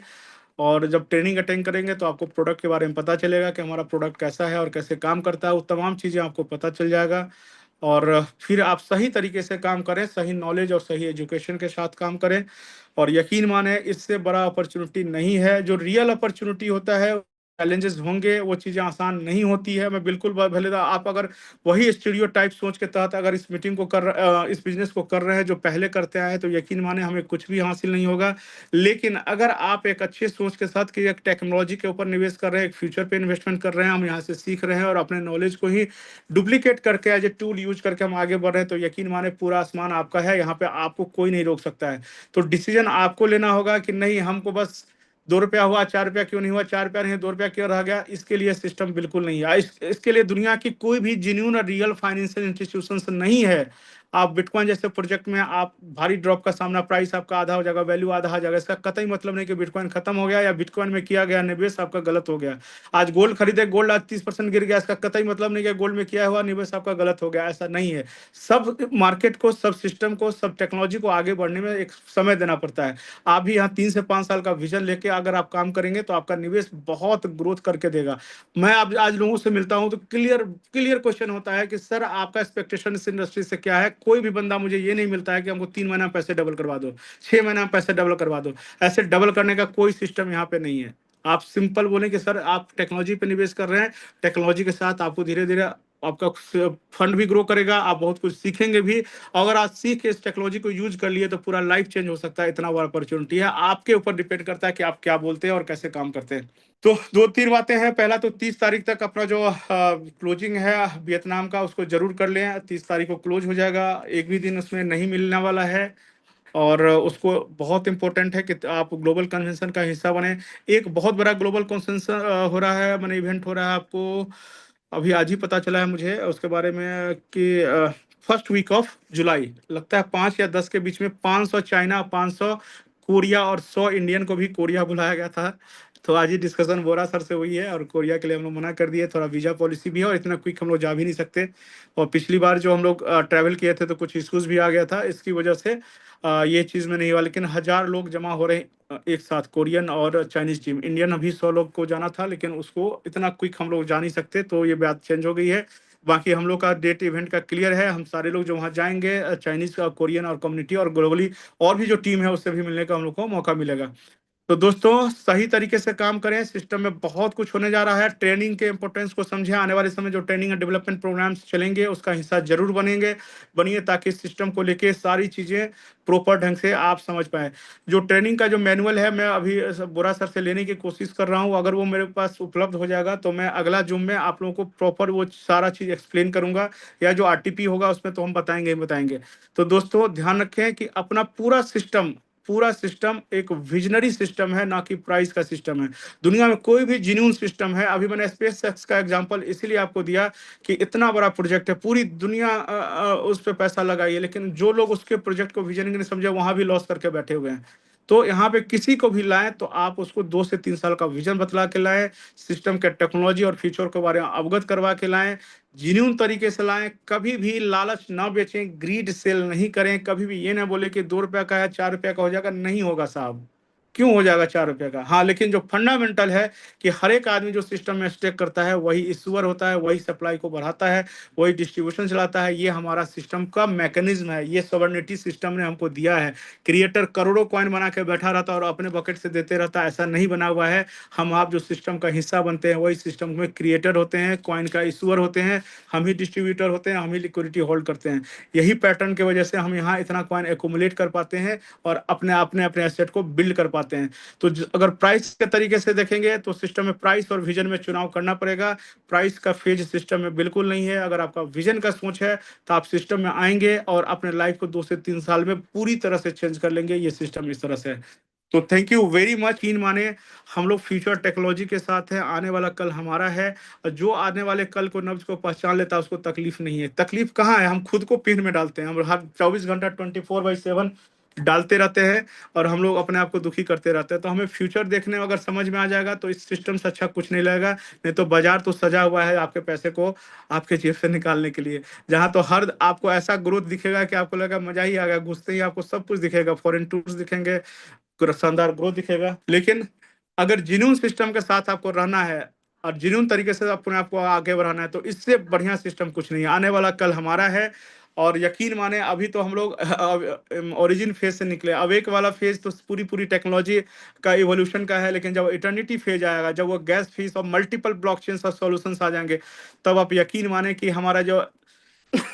और जब ट्रेनिंग अटेंड करेंगे तो आपको प्रोडक्ट के बारे में पता चलेगा कि हमारा प्रोडक्ट कैसा है और कैसे काम करता है, वो तमाम चीज़ें आपको पता चल जाएगा। और फिर आप सही तरीके से काम करें, सही नॉलेज और सही एजुकेशन के साथ काम करें। और यकीन माने, इससे बड़ा अपॉर्चुनिटी नहीं है। जो रियल अपॉर्चुनिटी होता है, चैलेंजेस होंगे, वो चीज़ें आसान नहीं होती है। मैं बिल्कुल भले आप अगर वही स्टीरियोटाइप सोच के तहत अगर इस मीटिंग को इस बिजनेस को कर रहे हैं जो पहले करते आए हैं, तो यकीन माने हमें कुछ भी हासिल नहीं होगा। लेकिन अगर आप एक अच्छे सोच के साथ कि एक टेक्नोलॉजी के ऊपर निवेश कर रहे हैं, एक फ्यूचर पे इन्वेस्टमेंट कर रहे हैं, हम यहाँ से सीख रहे हैं और अपने नॉलेज को ही डुप्लीकेट करके एज ए टूल यूज करके हम आगे बढ़ रहे हैं, तो यकीन माने पूरा आसमान आपका है। यहाँ पे आपको कोई नहीं रोक सकता है। तो डिसीजन आपको लेना होगा कि नहीं, हमको बस $2 हुआ, $4 क्यों नहीं हुआ, $4 नहीं, $2 क्यों रह गया। इसके लिए सिस्टम बिल्कुल नहीं है। इसके लिए दुनिया की कोई भी जेन्युइन और रियल फाइनेंशियल इंस्टीट्यूशन नहीं है। आप बिटकॉइन जैसे प्रोजेक्ट में आप भारी ड्रॉप का सामना, प्राइस आपका आधा हो जाएगा, वैल्यू आधा हो जाएगा, इसका कतई मतलब नहीं कि बिटकॉइन खत्म हो गया या बिटकॉइन में किया गया निवेश आपका गलत हो गया। आज गोल्ड खरीदे, गोल्ड आज 30% गिर गया, इसका कतई मतलब नहीं कि गोल्ड में किया हुआ निवेश आपका गलत हो गया, ऐसा नहीं है। सब मार्केट को, सब सिस्टम को, सब टेक्नोलॉजी को आगे बढ़ने में एक समय देना पड़ता है। आप भी यहाँ 3 से 5 साल का विजन लेके अगर आप काम करेंगे तो आपका निवेश बहुत ग्रोथ करके देगा। मैं अब आज लोगों से मिलता हूँ तो क्लियर क्वेश्चन होता है कि सर आपका एक्सपेक्टेशन इस इंडस्ट्री से क्या है, कोई भी बंदा मुझे ये नहीं मिलता है कि हमको 3 महीना में पैसे डबल करवा दो, 6 महीना में पैसे डबल करवा दो। ऐसे डबल करने का कोई सिस्टम यहाँ पे नहीं है। आप सिंपल बोलें कि सर आप टेक्नोलॉजी पे निवेश कर रहे हैं, टेक्नोलॉजी के साथ आपको धीरे धीरे आपका फंड भी ग्रो करेगा, आप बहुत कुछ सीखेंगे भी। अगर आप सीख के इस टेक्नोलॉजी को यूज कर लिए तो पूरा लाइफ चेंज हो सकता है। इतना बड़ा अपॉर्चुनिटी है, आपके ऊपर डिपेंड करता है कि आप क्या बोलते हैं और कैसे काम करते हैं। तो 2-3 बातें हैं। पहला तो 30 तारीख तक अपना जो क्लोजिंग है वियतनाम का, उसको जरूर कर लें। 30 तारीख को क्लोज हो जाएगा, एक भी दिन उसमें नहीं मिलने वाला है। और उसको बहुत इंपॉर्टेंट है कि आप ग्लोबल कन्वेंशन का हिस्सा बने। एक बहुत बड़ा ग्लोबल कन्वेंशन हो रहा है, मैंने इवेंट हो रहा है, आपको अभी आज ही पता चला है मुझे उसके बारे में कि फर्स्ट वीक ऑफ जुलाई, लगता है 5 या 10 के बीच में 500 चाइना, 500 कोरिया और 100 इंडियन को भी कोरिया बुलाया गया था। तो आज ही डिस्कशन बोरा सर से हुई है और कोरिया के लिए हम लोग मना कर दिए, थोड़ा वीजा पॉलिसी भी है और इतना क्विक हम लोग जा भी नहीं सकते। और पिछली बार जो हम लोग ट्रैवल किए थे तो कुछ इश्यूज भी आ गया था, इसकी वजह से ये चीज़ में नहीं हुआ। लेकिन 1000 लोग जमा हो रहे हैं एक साथ, कोरियन और चाइनीज टीम। इंडियन अभी 100 लोग को जाना था, लेकिन उसको इतना क्विक हम लोग जा नहीं सकते, तो ये बात चेंज हो गई है। बाकी हम लोग का डेट इवेंट का क्लियर है, हम सारे लोग जो वहाँ जाएंगे, चाइनीज का, कोरियन और कम्युनिटी और ग्लोबली और भी जो टीम है उससे भी मिलने का हम लोग को मौका मिलेगा। तो दोस्तों सही तरीके से काम करें, सिस्टम में बहुत कुछ होने जा रहा है। ट्रेनिंग के इंपॉर्टेंस को समझें, आने वाले समय जो ट्रेनिंग एंड डेवलपमेंट प्रोग्राम्स चलेंगे उसका हिस्सा जरूर बनिए, ताकि सिस्टम को लेके सारी चीजें प्रॉपर ढंग से आप समझ पाए। जो ट्रेनिंग का जो मैनुअल है, मैं अभी बोरा सर से लेने की कोशिश कर रहा हूँ। अगर वो मेरे पास उपलब्ध हो जाएगा तो मैं अगला जूम में आप लोगों को प्रॉपर वो सारा चीज एक्सप्लेन करूंगा, या जो आरटीपी होगा उसमें तो हम बताएंगे ही बताएंगे। तो दोस्तों ध्यान रखें कि अपना पूरा सिस्टम एक विजनरी सिस्टम है, ना कि प्राइस का सिस्टम है। दुनिया में कोई भी जिन्यून सिस्टम है, अभी मैंने स्पेस एक्स का एग्जांपल इसीलिए आपको दिया कि इतना बड़ा प्रोजेक्ट है, पूरी दुनिया उस पर पैसा लगाई है, लेकिन जो लोग उसके प्रोजेक्ट को विजन नहीं समझे वहां भी लॉस करके बैठे हुए हैं। तो यहाँ पे किसी को भी लाएं तो आप उसको 2 से 3 साल का विजन बतला के लाएं, सिस्टम के टेक्नोलॉजी और फ्यूचर के बारे में अवगत करवा के लाएं, जिन्यून तरीके से लाएं। कभी भी लालच ना बेचें, ग्रीड सेल नहीं करें। कभी भी ये ना बोले कि 2 रुपए का है 4 रुपए का हो जाएगा, नहीं होगा साहब। क्यों हो जाएगा 4 रुपए का? हाँ, लेकिन जो फंडामेंटल है कि हर एक आदमी जो सिस्टम में स्टेक करता है वही इश्यूअर होता है, वही सप्लाई को बढ़ाता है, वही डिस्ट्रीब्यूशन चलाता है। ये हमारा सिस्टम का मैकेनिज्म है, ये सॉवरेनिटी सिस्टम ने हमको दिया है। क्रिएटर करोड़ों कॉइन बना के बैठा रहता है और अपने बकेट से देते रहता है, ऐसा नहीं बना हुआ है। हम आप जो सिस्टम का हिस्सा बनते हैं वही सिस्टम में क्रिएटर होते हैं, कॉइन का इश्यूअर होते हैं, हम ही डिस्ट्रीब्यूटर होते हैं, हम ही लिक्विडिटी होल्ड करते हैं। यही पैटर्न की वजह से हम यहाँ इतना कॉइन एक्यूमुलेट कर पाते हैं और अपने अपने एसेट को बिल्ड कर पाते हैं। तो अगर प्राइस के तरीके से देखेंगे तो सिस्टम में प्राइस और विजन में चुनाव करना पड़ेगा। प्राइस का फेज सिस्टम में बिल्कुल नहीं है। अगर आपका विजन का सोच है तो आप सिस्टम में आएंगे और अपने लाइफ को 2 से 3 साल में पूरी तरह से चेंज कर लेंगे। ये सिस्टम इस तरह से है। तो थैंक यू वेरी मच। कीन माने हम लोग फ्यूचर टेक्नोलॉजी के साथ हैं, आने वाला कल हमारा है। और जो आने वाले कल को नब्ज को पहचान लेता है उसको तकलीफ नहीं है। तकलीफ कहाँ है? हम खुद को पिन में डालते हैं। हम हर 24 घंटा 24/7 डालते रहते हैं और हम लोग अपने आप को दुखी करते रहते हैं। तो हमें फ्यूचर देखने में अगर समझ में आ जाएगा तो इस सिस्टम से अच्छा कुछ नहीं लगेगा। नहीं तो बाजार तो सजा हुआ है आपके पैसे को आपके जेब से निकालने के लिए, जहां तो हर आपको ऐसा ग्रोथ दिखेगा कि आपको लगेगा मजा ही आ गया। घुसते ही आपको सब कुछ दिखेगा, फॉरेन टूर्स दिखेंगे, शानदार ग्रोथ दिखेगा। लेकिन अगर जिन्यून सिस्टम के साथ आपको रहना है और जिन्यून तरीके से अपने आप को आगे बढ़ाना है तो इससे बढ़िया सिस्टम कुछ नहीं है। आने वाला कल हमारा है। और यकीन माने अभी तो हम लोग ओरिजिन फेज से निकले। अब एक वाला फेज तो पूरी टेक्नोलॉजी का इवोल्यूशन का है, लेकिन जब इटर्निटी फेज आएगा, जब वो गैस फीस और मल्टीपल ब्लॉकचेन और सॉल्यूशंस आ जाएंगे, तब आप यकीन माने कि हमारा जो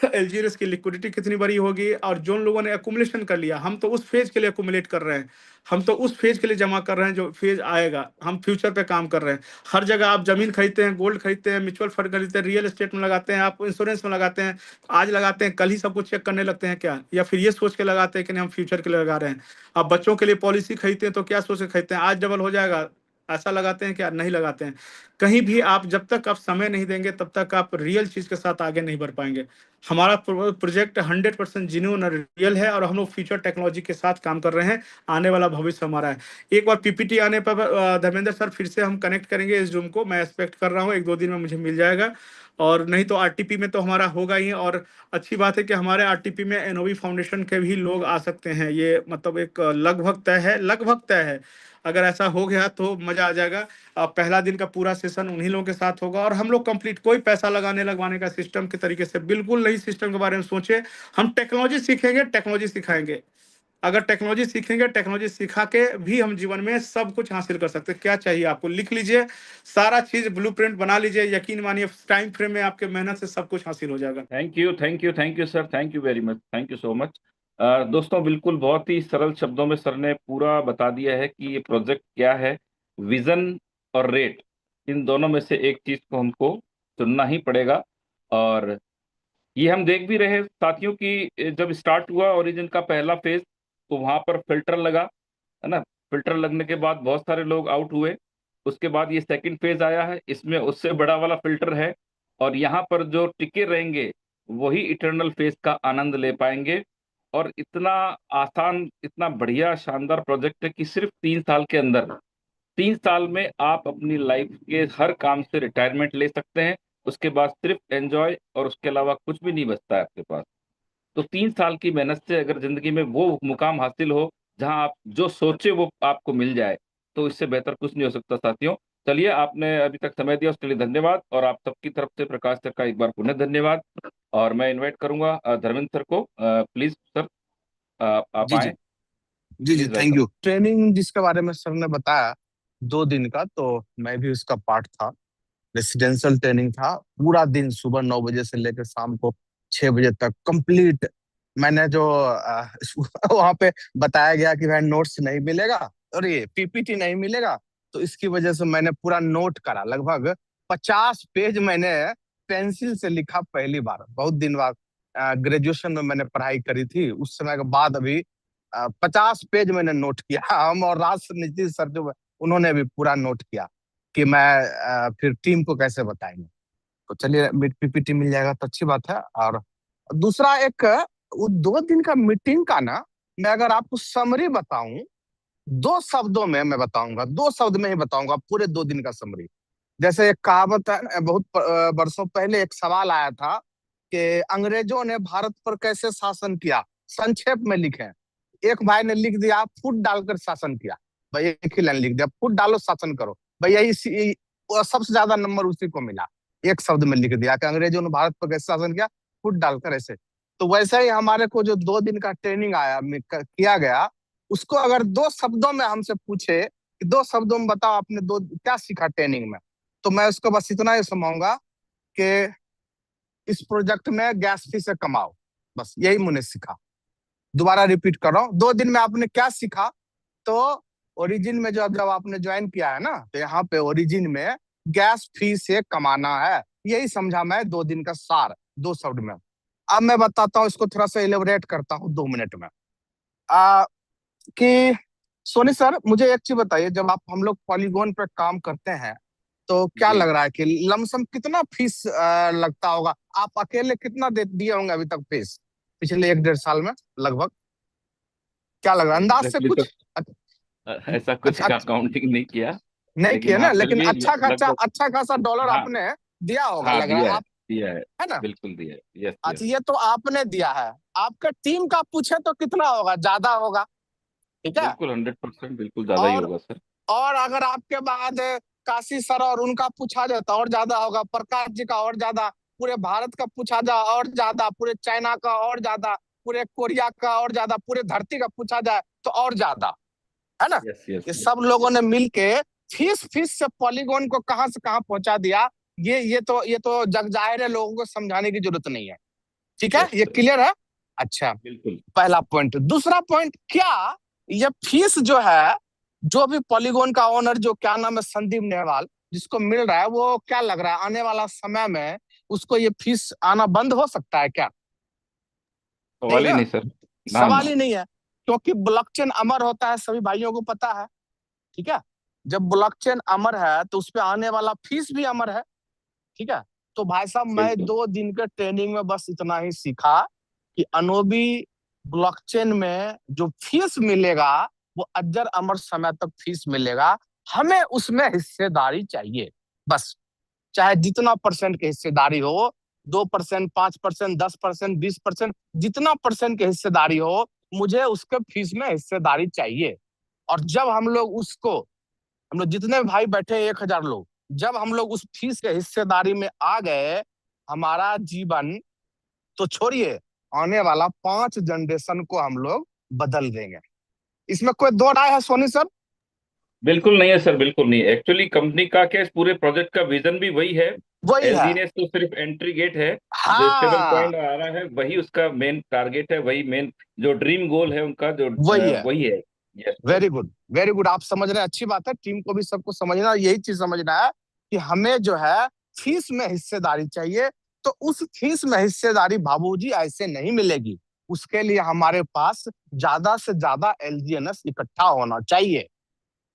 एलजीएस की लिक्विडिटी कितनी बड़ी होगी। और जो लोगों ने एकुमुलेशन कर लिया, हम तो उस फेज के लिए एकुमुलेट कर रहे हैं, हम तो उस फेज के लिए जमा कर रहे हैं जो फेज आएगा। हम फ्यूचर पे काम कर रहे हैं। हर जगह आप जमीन खरीदते हैं, गोल्ड खरीदते हैं, म्यूचुअल फंड खरीदते हैं, रियल एस्टेट में लगाते हैं, आप इंश्योरेंस में लगाते हैं। आज लगाते हैं, कल ही सब कुछ चेक करने लगते हैं क्या? या फिर ये सोच के लगाते हैं कि नहीं हम फ्यूचर के लिए लगा रहे हैं? आप बच्चों के लिए पॉलिसी खरीदते हैं तो क्या सोच के खरीदते हैं? आज डबल हो जाएगा, ऐसा लगाते हैं क्या? नहीं लगाते हैं। कहीं भी आप जब तक आप समय नहीं देंगे तब तक आप रियल चीज के साथ आगे नहीं बढ़ पाएंगे। हमारा प्रोजेक्ट 100% जिन्यून और रियल है और हम लोग फ्यूचर टेक्नोलॉजी के साथ काम कर रहे हैं। आने वाला भविष्य हमारा है। एक बार पीपीटी आने पर धर्मेंद्र सर फिर से हम कनेक्ट करेंगे इस जूम को। मैं एक्सपेक्ट कर रहा हूँ 1-2 दिन में मुझे मिल जाएगा, और नहीं तो आरटीपी में तो हमारा होगा ही। और अच्छी बात है कि हमारे आरटीपी में एनओवी फाउंडेशन के भी लोग आ सकते हैं। ये मतलब एक लगभग तय है, लगभग तय है। अगर ऐसा हो गया तो मजा आ जाएगा। पहला दिन का पूरा सेशन उन्हीं लोगों के साथ होगा और हम लोग कंप्लीट, कोई पैसा लगाने लगवाने का सिस्टम के तरीके से बिल्कुल नहीं नई सिस्टम के बारे में सोचे। हम टेक्नोलॉजी सीखेंगे, टेक्नोलॉजी सिखाएंगे। अगर टेक्नोलॉजी सीखेंगे, टेक्नोलॉजी सिखा के भी हम जीवन में सब कुछ हासिल कर सकते हैं। क्या चाहिए आपको, लिख लीजिए, सारा चीज ब्लूप्रिंट बना लीजिए, यकीन मानिए टाइम फ्रेम में आपके मेहनत से सब कुछ हासिल हो जाएगा। Thank you, thank you, thank you sir, thank you very much, thank you so much. दोस्तों, बिल्कुल बहुत ही सरल शब्दों में सर ने पूरा बता दिया है कि ये प्रोजेक्ट क्या है। विजन और रेट, इन दोनों में से एक चीज को हमको चुनना ही पड़ेगा। और ये हम देख भी रहे साथियों कि जब स्टार्ट हुआ ओरिजिन का पहला फेज, तो वहां पर फिल्टर लगा, है ना। फिल्टर लगने के बाद बहुत सारे लोग आउट हुए। उसके बाद ये सेकंड फेज आया है, इसमें उससे बड़ा वाला फिल्टर है। और यहाँ पर जो टिके रहेंगे वही इटर्नल फेज का आनंद ले पाएंगे। और इतना आसान, इतना बढ़िया शानदार प्रोजेक्ट है कि सिर्फ 3 साल के अंदर, 3 साल में आप अपनी लाइफ के हर काम से रिटायरमेंट ले सकते हैं। उसके बाद सिर्फ एंजॉय, और उसके अलावा कुछ भी नहीं बचता है आपके पास। तो 3 साल की मेहनत से अगर जिंदगी में वो मुकाम हासिल हो जहां आप जो सोचे वो आपको मिल जाए, तो इससे बेहतर कुछ नहीं हो सकता साथियों। चलिए, आपने अभी तक समय दिया उसके लिए धन्यवाद, और आप सबकी तरफ से प्रकाश सर का एक बार पुनः धन्यवाद। और मैं इनवाइट करूंगा धर्मेंद्र सर को। प्लीज सर, आप जी जी आए, जी जी, please thank welcome. You. Training जिसके बारे में सर ने बताया 2 दिन का, तो मैं भी उसका पार्ट था। रेसिडेंशियल ट्रेनिंग था, पूरा दिन सुबह 9 बजे से लेकर शाम को 6 बजे तक कंप्लीट। मैंने जो वहां पे बताया गया कि भाई नोट्स नहीं मिलेगा और ये पीपीटी नहीं मिलेगा, तो इसकी वजह से मैंने पूरा नोट करा। लगभग 50 पेज मैंने पेंसिल से लिखा पहली बार, बहुत दिन बाद। ग्रेजुएशन में मैंने पढ़ाई करी थी, उस समय के बाद अभी 50 पेज मैंने नोट किया। हम और राजनीति सर जो उन्होंने भी पूरा नोट किया कि मैं फिर टीम को कैसे बताएंगे। तो चलिए, पीपीटी मिल जाएगा तो अच्छी बात है। और दूसरा एक, वो 2 दिन का मीटिंग का ना, मैं अगर आपको समरी बताऊं, 2 शब्दों में मैं बताऊंगा, 2 शब्द में ही बताऊंगा पूरे 2 दिन का समरी। जैसे एक कहावत है, बहुत वर्षों पहले एक सवाल आया था कि अंग्रेजों ने भारत पर कैसे शासन किया, संक्षेप में लिखें। एक भाई ने लिख दिया फूट डालकर शासन किया। भाई एक ही लाइन लिख दिया, फूट डालो शासन करो। भाई वो सबसे ज्यादा नंबर उसी को मिला। एक शब्द में लिख दिया कि अंग्रेजों ने भारत पर कैसे शासन किया, फूट डालकर ऐसे। तो वैसे ही हमारे को जो 2 दिन का ट्रेनिंग आया किया गया, उसको अगर 2 शब्दों में हमसे पूछे कि 2 शब्दों में बताओ आपने क्या सीखा ट्रेनिंग में, तो मैं उसको बस इतना ही समझाऊंगा कि इस प्रोजेक्ट में गैस फी से कमाओ। बस यही मैंने सीखा। दोबारा रिपीट कर रहा हूँ, 2 दिन में आपने क्या सीखा। तो ओरिजिन में जब जब आपने ज्वाइन किया है ना, तो यहाँ पे ओरिजिन में गैस फी से कमाना है। यही समझा मैं 2 दिन का सार 2 शब्द में। अब मैं बताता हूँ, इसको थोड़ा सा एलेबोरेट करता हूँ 2 मिनट में। कि सोनी सर, मुझे एक चीज बताइए, जब आप हम लोग पॉलीगोन पे काम करते हैं, तो क्या जी, लग रहा है कि लमसम कितना फीस लगता होगा? आप अकेले कितना दिए होंगे अभी तक फीस, पिछले 1-1.5 साल में लगभग? क्या लग रहा है अंदाज से एग्जैक्टली तो कुछ? ऐसा कुछ अच्छा, काउंटिंग नहीं किया, नहीं लेकिन किया हाँ ना, फिर लेकिन भी अच्छा लगभग। खासा डॉलर हाँ, आपने दिया होगा हाँ लग रहा है दिया है, आप, दिया है, है ना? बिल्कुल दिया है। Yes, yes. अच्छा, ये तो आपने दिया है। आपके टीम का पूछे तो कितना होगा? ज्यादा होगा, ठीक है। बिल्कुल 100%, बिल्कुल ज्यादा ही और होगा सर। और अगर आपके बाद काशी सर और उनका पूछा जाए तो और ज्यादा होगा, प्रकाश जी का और ज्यादा, पूरे भारत का पूछा जाए और ज्यादा, पूरे चाइना का और ज्यादा, पूरे कोरिया का और ज्यादा, पूरे धरती का पूछा जाए तो और ज्यादा, है ना? यस, यस, ये यस, सब लोगों यस। ने मिलके फीस फीस से पॉलीगोन को कहां से कहां पहुंचा दिया। ये तो जग जाहिर है, लोगों को समझाने की जरूरत नहीं है। ठीक है, यस ये सर, क्लियर है? अच्छा, बिल्कुल। पहला पॉइंट। दूसरा पॉइंट, क्या ये फीस जो है, जो भी पॉलीगोन का ओनर, जो क्या नाम है, संदीप नेहवाल, जिसको मिल रहा है, वो क्या लग रहा है आने वाला समय में उसको ये फीस आना बंद हो सकता है क्या? नहीं सवाल ही ना, नहीं सर। ना, सवाल ना। ही नहीं है। क्योंकि ब्लॉकचेन अमर होता है, सभी भाइयों को पता है। ठीक है, जब ब्लॉकचेन अमर है तो उस पे आने वाला फीस भी अमर है। ठीक है, तो भाई साहब, मैं बिल्कुल। 2 दिन के ट्रेनिंग में बस इतना ही सीखा कि अनोबी ब्लॉकचेन में जो फीस मिलेगा, वो अजर अमर समय तक फीस मिलेगा। हमें उसमें हिस्सेदारी चाहिए, बस। चाहे जितना परसेंट की हिस्सेदारी हो, 2%, 5%, 10%, 20%, जितना परसेंट की हिस्सेदारी हो, मुझे उसके फीस में हिस्सेदारी चाहिए। और जब हम लोग जितने भाई बैठे 1,000 लोग, जब हम लोग उस फीस के हिस्सेदारी में आ गए, हमारा जीवन तो छोड़िए, आने वाला 5 जनरेशन को हम लोग बदल देंगे। इसमें कोई दो राय है सोनी सर? बिल्कुल नहीं है सर, बिल्कुल नहीं। एक्चुअली कंपनी का क्या, इस पूरे प्रोजेक्ट का विजन भी वही है। वही है। एलजीएनएस तो सिर्फ एंट्री गेट है। जो स्टेबल हाँ, पॉइंट आ रहा है वही उसका मेन टारगेट है, वही मेन जो ड्रीम गोल है उनका, जो वही है। वही है। Yes sir. Very good, very good, आप समझ रहे हैं, अच्छी बात है। टीम को भी सबको समझना, यही चीज समझना है कि हमें जो है फीस में हिस्सेदारी चाहिए। तो उस फीस में हिस्सेदारी बाबूजी ऐसे नहीं मिलेगी। उसके लिए हमारे पास ज्यादा से ज्यादा एलजीएनएस इकट्ठा होना चाहिए।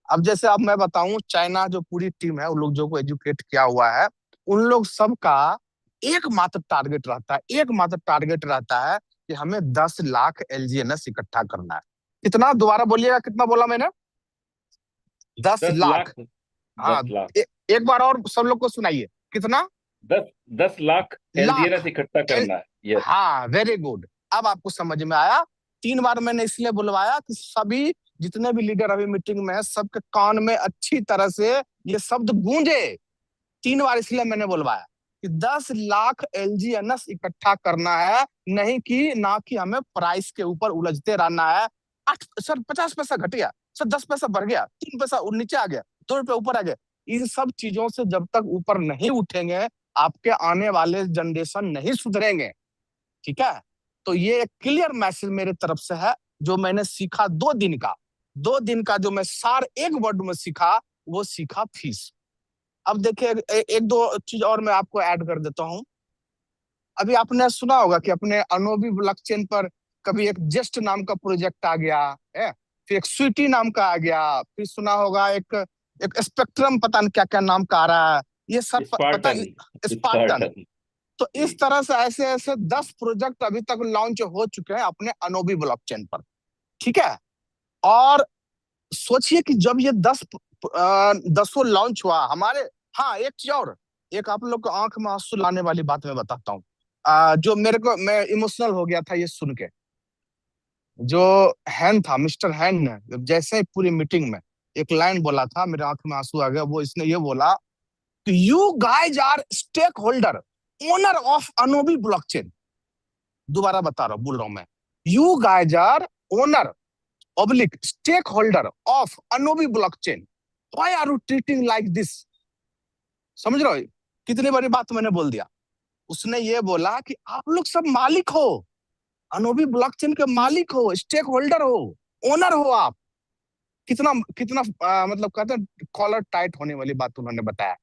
अब जैसे अब मैं बताऊं, चाइना जो पूरी टीम है, उन लोग जो को एजुकेट किया हुआ है, उन लोग सबका एकमात्र टारगेट रहता है, एकमात्र टारगेट रहता है कि हमें 10 लाख एलजीएनएस इकट्ठा करना है। कितना, दोबारा बोलिएगा, कितना बोला मैंने? 10 10 लाख। लाख। हाँ, 10 लाख। एक बार और सब लोग को सुनाइए, कितना? 10 लाख लाख। एलजीएनएस इकट्ठा एल, करना है। यस। हाँ, वेरी गुड, अब आपको समझ में आया। 3 बार मैंने इसलिए बुलवाया कि सभी जितने भी लीडर अभी मीटिंग में है, सबके कान में अच्छी तरह से ये शब्द गूंजे। 3 बार इसलिए मैंने बुलवाया कि 10 लाख एलजीएनएस इकट्ठा करना है, नहीं कि ना कि हमें प्राइस के ऊपर उलझते रहना है। 8 सर 50 पैसा घट गया, सर 10 पैसा बढ़ गया, 3 पैसा नीचे आ गया, 2 रुपए ऊपर आ गया। इन सब चीजों से जब तक ऊपर नहीं उठेंगे, आपके आने वाले जनरेशन नहीं सुधरेंगे। ठीक है? तो ये एक क्लियर मैसेज मेरे तरफ से है, जो मैंने सीखा 2 दिन का। 2 दिन का जो मैं सार एक वर्ड में सीखा, वो सीखा फीस। अब देखिए, एक दो चीज और मैं आपको ऐड कर देता हूं। अभी आपने सुना होगा कि अपने अनोबी ब्लॉकचेन पर कभी एक जेस्ट नाम का प्रोजेक्ट आ गया है, फिर एक स्वीटी नाम का आ गया, फिर सुना होगा एक एक स्पेक्ट्रम, पता नहीं क्या क्या नाम का आ रहा है, ये सब पता, स्पार्टन। स्पार्टन। स्पार्टन। तो जी। इस तरह से ऐसे ऐसे 10 प्रोजेक्ट अभी तक लॉन्च हो चुके हैं अपने अनोबी ब्लॉकचेन पर। ठीक है? और सोचिए कि जब ये 10 लॉन्च हुआ हमारे। हाँ, एक चीज और, एक आप लोग को आंख में आंसू लाने वाली बात मैं बताता हूँ। जो मेरे को, मैं इमोशनल हो गया था ये सुन के। जो हैन था, मिस्टर हैन ने जब जैसे ही पूरी मीटिंग में एक लाइन बोला था, मेरे आंख में आंसू आ गया। वो इसने ये बोला कि you guys are stake holder, owner of Anobi blockchain. दोबारा बता रहा हूँ, बोल रहा हूं मैं, you guys are owner oblique stake holder of Anobi blockchain, why are you treating like this? समझ रहे हो कितनी बड़ी बात मैंने बोल दिया? उसने ये बोला कि आप लोग सब मालिक हो, अनोबी ब्लॉकचेन के मालिक हो, स्टेक होल्डर हो, ओनर हो आप। कितना कितना मतलब कहते हैं कॉलर टाइट होने वाली बात उन्होंने बताया।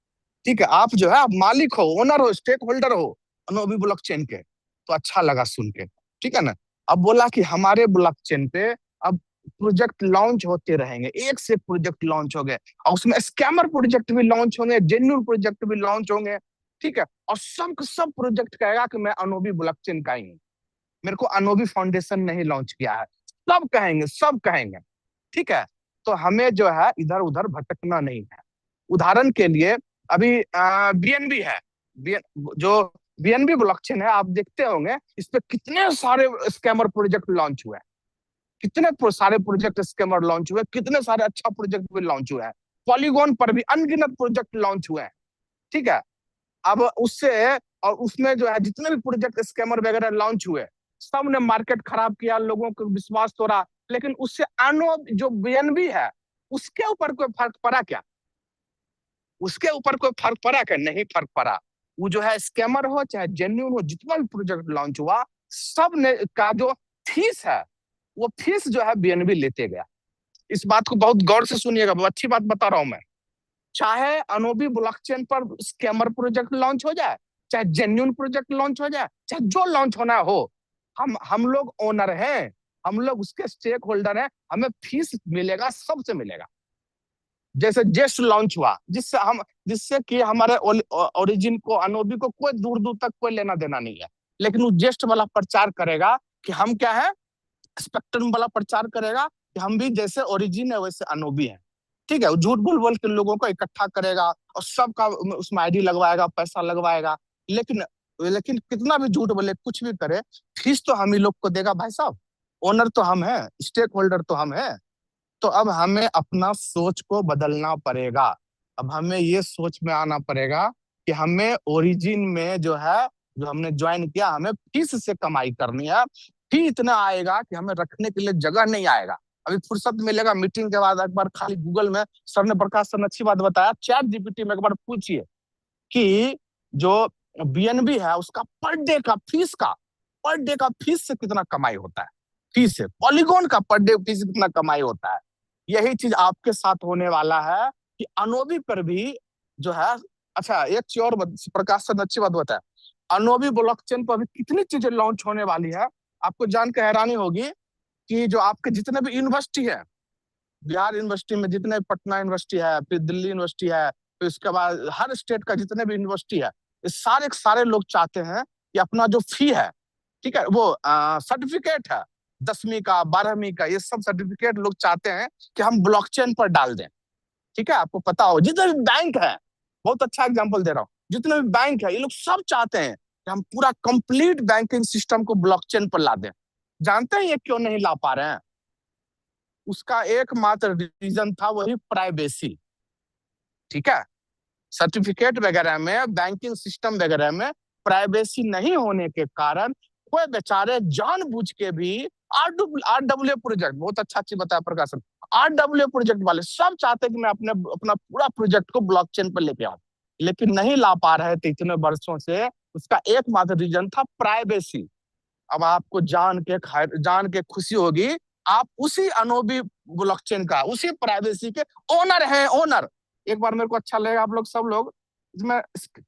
ठीक है, आप जो है आप मालिक हो, ओनर हो, स्टेक होल्डर हो अनोबी ब्लॉकचेन के। तो अच्छा लगा सुन के। ठीक है ना? अब बोला कि हमारे ब्लॉकचेन पे अब प्रोजेक्ट लॉन्च होते रहेंगे, एक से प्रोजेक्ट लॉन्च हो गए, और उसमें स्कैमर प्रोजेक्ट भी लॉन्च होंगे, जेन्युइन प्रोजेक्ट भी लॉन्च होंगे। ठीक है? और सब प्रोजेक्ट कहेगा कि मैं अनोबी ब्लॉकचेन का ही हूँ, मेरे को अनोबी फाउंडेशन नहीं लॉन्च किया है। सब कहेंगे, सब कहेंगे। ठीक है? तो हमें जो है इधर उधर भटकना नहीं है। उदाहरण के लिए अभी बीएनबी है, जो बीएनबी ब्लॉकचेन है, आप देखते होंगे इस पे कितने सारे स्कैमर प्रोजेक्ट लॉन्च हुए हैं, कितने सारे प्रोजेक्ट स्कैमर लॉन्च हुए, कितने सारे अच्छा प्रोजेक्ट भी लॉन्च हुए हैं। पॉलीगॉन पर भी अनगिनत प्रोजेक्ट लॉन्च हुए हैं। ठीक है? अब उससे, और उसमें जो है जितने भी प्रोजेक्ट स्कैमर वगैरह लॉन्च हुए, सब ने मार्केट खराब किया, लोगों को विश्वास तोड़ा। लेकिन उससे अनो जो बीएनबी है, उसके ऊपर कोई फर्क पड़ा क्या? उसके ऊपर कोई फर्क पड़ा क्या? नहीं फर्क पड़ा। वो जो है स्कैमर हो चाहे जेन्युइन हो, जितना भी प्रोजेक्ट लॉन्च हुआ, सब ने का जो फीस है, वो फीस जो है बीएनबी लेते गया। इस बात को बहुत गौर से सुनिएगा, बहुत अच्छी बात बता रहा हूं मैं। चाहे अनोबी ब्लॉकचेन पर स्कैमर प्रोजेक्ट लॉन्च हो जाए, चाहे जेन्युइन प्रोजेक्ट लॉन्च हो जाए, चाहे जो लॉन्च होना हो, हम लोग ओनर हैं, हम लोग उसके स्टेक होल्डर हैं, हमें फीस मिलेगा, सबसे मिलेगा। जैसे जेस्ट लॉन्च हुआ, जिससे कि हमारे ओरिजिन को, अनोबी को कोई दूर दूर तक कोई लेना देना नहीं है। लेकिन वो जेस्ट वाला प्रचार करेगा कि हम क्या है, स्पेक्ट्रम वाला प्रचार करेगा कि हम भी जैसे ओरिजिन है वैसे अनोबी है। ठीक है? वो झूठ बोल बोल के लोगों को इकट्ठा करेगा और सबका उसमें आईडी लगवाएगा, पैसा लगवाएगा। लेकिन लेकिन कितना भी झूठ बोले, कुछ भी करे, फीस तो हम ही लोग को देगा भाई साहब। ओनर तो हम है, स्टेक होल्डर तो हम है। तो अब हमें अपना सोच को बदलना पड़ेगा। अब हमें ये सोच में आना पड़ेगा कि हमें ओरिजिन में जो है जो हमने ज्वाइन किया, हमें फीस से कमाई करनी है। फी इतना आएगा कि हमें रखने के लिए जगह नहीं आएगा। अभी फुर्सत मिलेगा मीटिंग के बाद एक बार खाली गूगल में, सर ने, प्रकाश सर ने अच्छी बात बताया, चैट जीपीटी में एक बार पूछिए कि जो बीएनबी है उसका पर डे का फीस से कितना कमाई होता है, फीस से पॉलीगॉन का पर डे फीस कितना कमाई होता है। यही चीज आपके साथ होने वाला है कि अनोबी पर भी जो है, अच्छा एक चीज और प्रकाश सर ने अच्छी बात बताया, अनोबी ब्लॉकचेन पर भी कितनी चीजें लॉन्च होने वाली है। आपको जानकर हैरानी होगी कि जो आपके जितने भी यूनिवर्सिटी है, बिहार यूनिवर्सिटी में जितने, पटना यूनिवर्सिटी है, फिर दिल्ली यूनिवर्सिटी है, फिर उसके बाद हर स्टेट का जितने भी यूनिवर्सिटी है, ये सारे सारे लोग चाहते हैं कि अपना जो फी है, ठीक है, वो सर्टिफिकेट है 10वीं का 12वीं का, ये सब सर्टिफिकेट लोग चाहते हैं कि हम ब्लॉकचेन पर डाल दें। ठीक है, आपको पता हो जितने भी बैंक है, बहुत अच्छा एग्जाम्पल दे रहा हूँ, जितने भी बैंक है ये लोग सब चाहते हैं कि हम पूरा कंप्लीट बैंकिंग सिस्टम को ब्लॉकचेन पर ला दें। जानते हैं ये क्यों नहीं ला पा रहे हैं? उसका एकमात्र रीजन था वही प्राइवेसी। ठीक है, सर्टिफिकेट वगैरह में, बैंकिंग सिस्टम वगैरह में प्राइवेसी नहीं होने के कारण कोई बेचारे जानबूझ के भी आरडब्ल्यू प्रोजेक्ट, बहुत अच्छा चीज बताया प्रकाशन, आरडब्ल्यू प्रोजेक्ट वाले सब चाहते कि मैं अपना पूरा प्रोजेक्ट को ब्लॉकचेन पर लेके आऊं, लेकिन नहीं ला पा रहे थे इतने वर्षों से। उसका एकमात्र रीजन था प्राइवेसी। अब आपको जान के खुशी होगी, आप उसी अनोबी ब्लॉकचेन का, उसी प्राइवेसी के ओनर हैं, ओनर। एक बार मेरे को अच्छा लगेगा, आप लोग सब लोग इसमें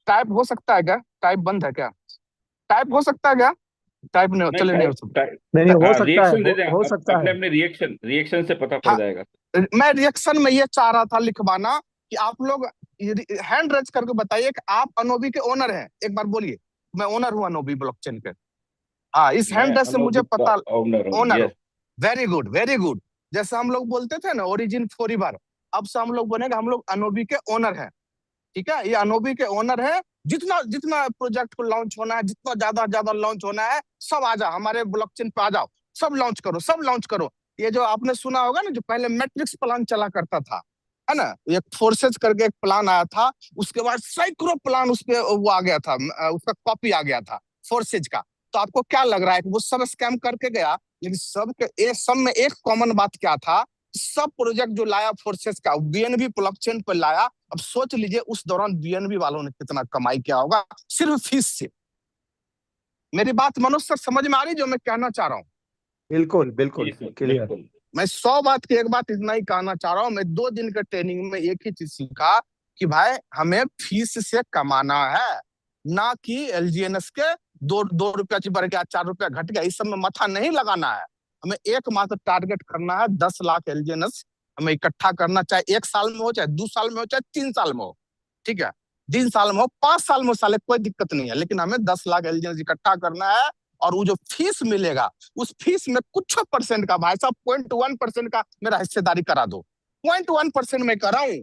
टाइप हो सकता है क्या? टाइप बंद है क्या? टाइप हो सकता है क्या? टाइप नहीं, नहीं, चलिए नहीं हो सकता। नहीं हो सकता है, रिएक्शन दे दें हो आप, सकता अपने है। अपने रिएक्शन से पता पड़ हाँ, जाएगा। मैं रिएक्शन में ये चाह रहा था लिखवाना कि आप लोग हैंड रेज करके बताइए कि आप अनोबी के ओनर हैं। एक बार बोलिए, मैं ओनर हूँ अनोबी ब्लॉकचेन के। हाँ, इस मैं हैंड रेज से मुझे अनोबी का पता, ओनर हूँ, ओनर हो। Yes. Very good, very good. जैसे हम लोग बोलते थे ना ओरिजिन फॉरएवर, अब से हम लोग बनेगा हम लोग अनोबी के ओनर हैं। ठीक है, ये अनोबी के ओनर है। जितना जितना प्रोजेक्ट को लॉन्च होना है, जितना ज्यादा लॉन्च होना है, सब आ जाओ हमारे ब्लॉकचेन पे, आ जाओ, सब लॉन्च करो, सब लॉन्च करो। ये जो आपने सुना होगा ना, जो पहले मैट्रिक्स प्लान चला करता था, है ना, एक फोर्सेज करके एक प्लान आया था, उसके बाद सैकड़ों प्लान उस पे वो आ गया था, उसका कॉपी आ गया था फोर्सेज का। तो आपको क्या लग रहा है कि वो सब स्कैम करके गया? लेकिन सब में एक कॉमन बात क्या था, सब प्रोजेक्ट जो लाया फोर्सेस का बीएनबी ब्लॉकचेन पर लाया। अब सोच लीजिए उस दौरान बीएनबी वालों ने कितना कमाई किया होगा सिर्फ फीस से। मेरी बात मनोज सर समझ में आ रही जो मैं कहना चाह रहा हूँ? बिल्कुल जी बिल्कुल सर, क्लियर। बिल्कुल। मैं 100 बात की एक बात इतना ही कहना चाह रहा हूँ। मैं 2 दिन के ट्रेनिंग में एक ही चीज सीखा कि भाई हमें फीस से कमाना है, ना कि एलजीएनएस के 2 रुपया बढ़ गया, 4 रुपया घट गया, इस सब में माथा नहीं लगाना है। हमें एकमात्र टारगेट करना है 10 लाख एलजीएनएस हमें इकट्ठा करना, चाहे 1 साल में हो, चाहे 2 साल में हो, चाहे 3 साल में हो। ठीक है, 3 साल में हो, 5 साल में हो, साले कोई दिक्कत नहीं है, लेकिन हमें 10 लाख एलजीएनएस इकट्ठा करना है। और वो जो फीस मिलेगा, उस फीस में कुछ % का, भाई साहब 0.1% का मेरा हिस्सेदारी करा दो। 0.1% में कराऊं,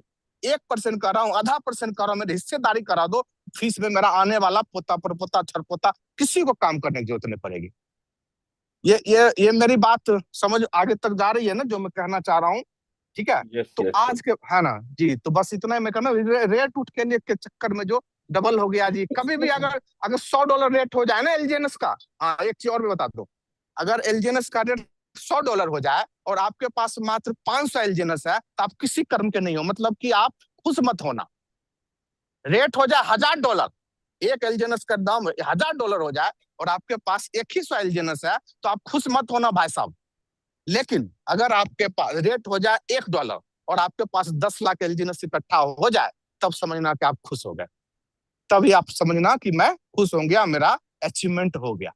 1% कर रहा हूँ, आधा % कर रहा हूँ, मेरी हिस्सेदारी करा दो। फीस में मेरा आने वाला पोता परपोता छरपोता किसी को काम करने की जरूरत नहीं पड़ेगी। ये मेरी बात समझ आगे तक जा रही है ना, जो मैं कहना चाह रहा हूँ? ठीक है, यस, तो यस, आज के, है ना जी, तो बस इतना ही मैं कहना, रेट उठ के चक्कर में जो डबल हो गया जी। कभी भी अगर $100 रेट हो जाए ना एलजीएनएस का, हाँ एक चीज और भी बता दो, अगर एलजीएनएस का रेट $100 हो जाए और आपके पास मात्र 500 एलजीएनएस है, तो आप किसी कर्म के नहीं हो, मतलब कि आप खुश मत होना। रेट हो जाए $1000, एक एलजीएनएस का दाम $1000 हो जाए और आपके पास 100 एलजीएनएस है, तो आप खुश मत होना भाई साहब। लेकिन अगर आपके पास रेट हो जाए $1 और आपके पास 10 लाख एलजीएनएस इकट्ठा हो जाए, तब समझना कि आप खुश हो गए, तभी आप समझना कि मैं खुश हो गया, मेरा अचीवमेंट हो गया।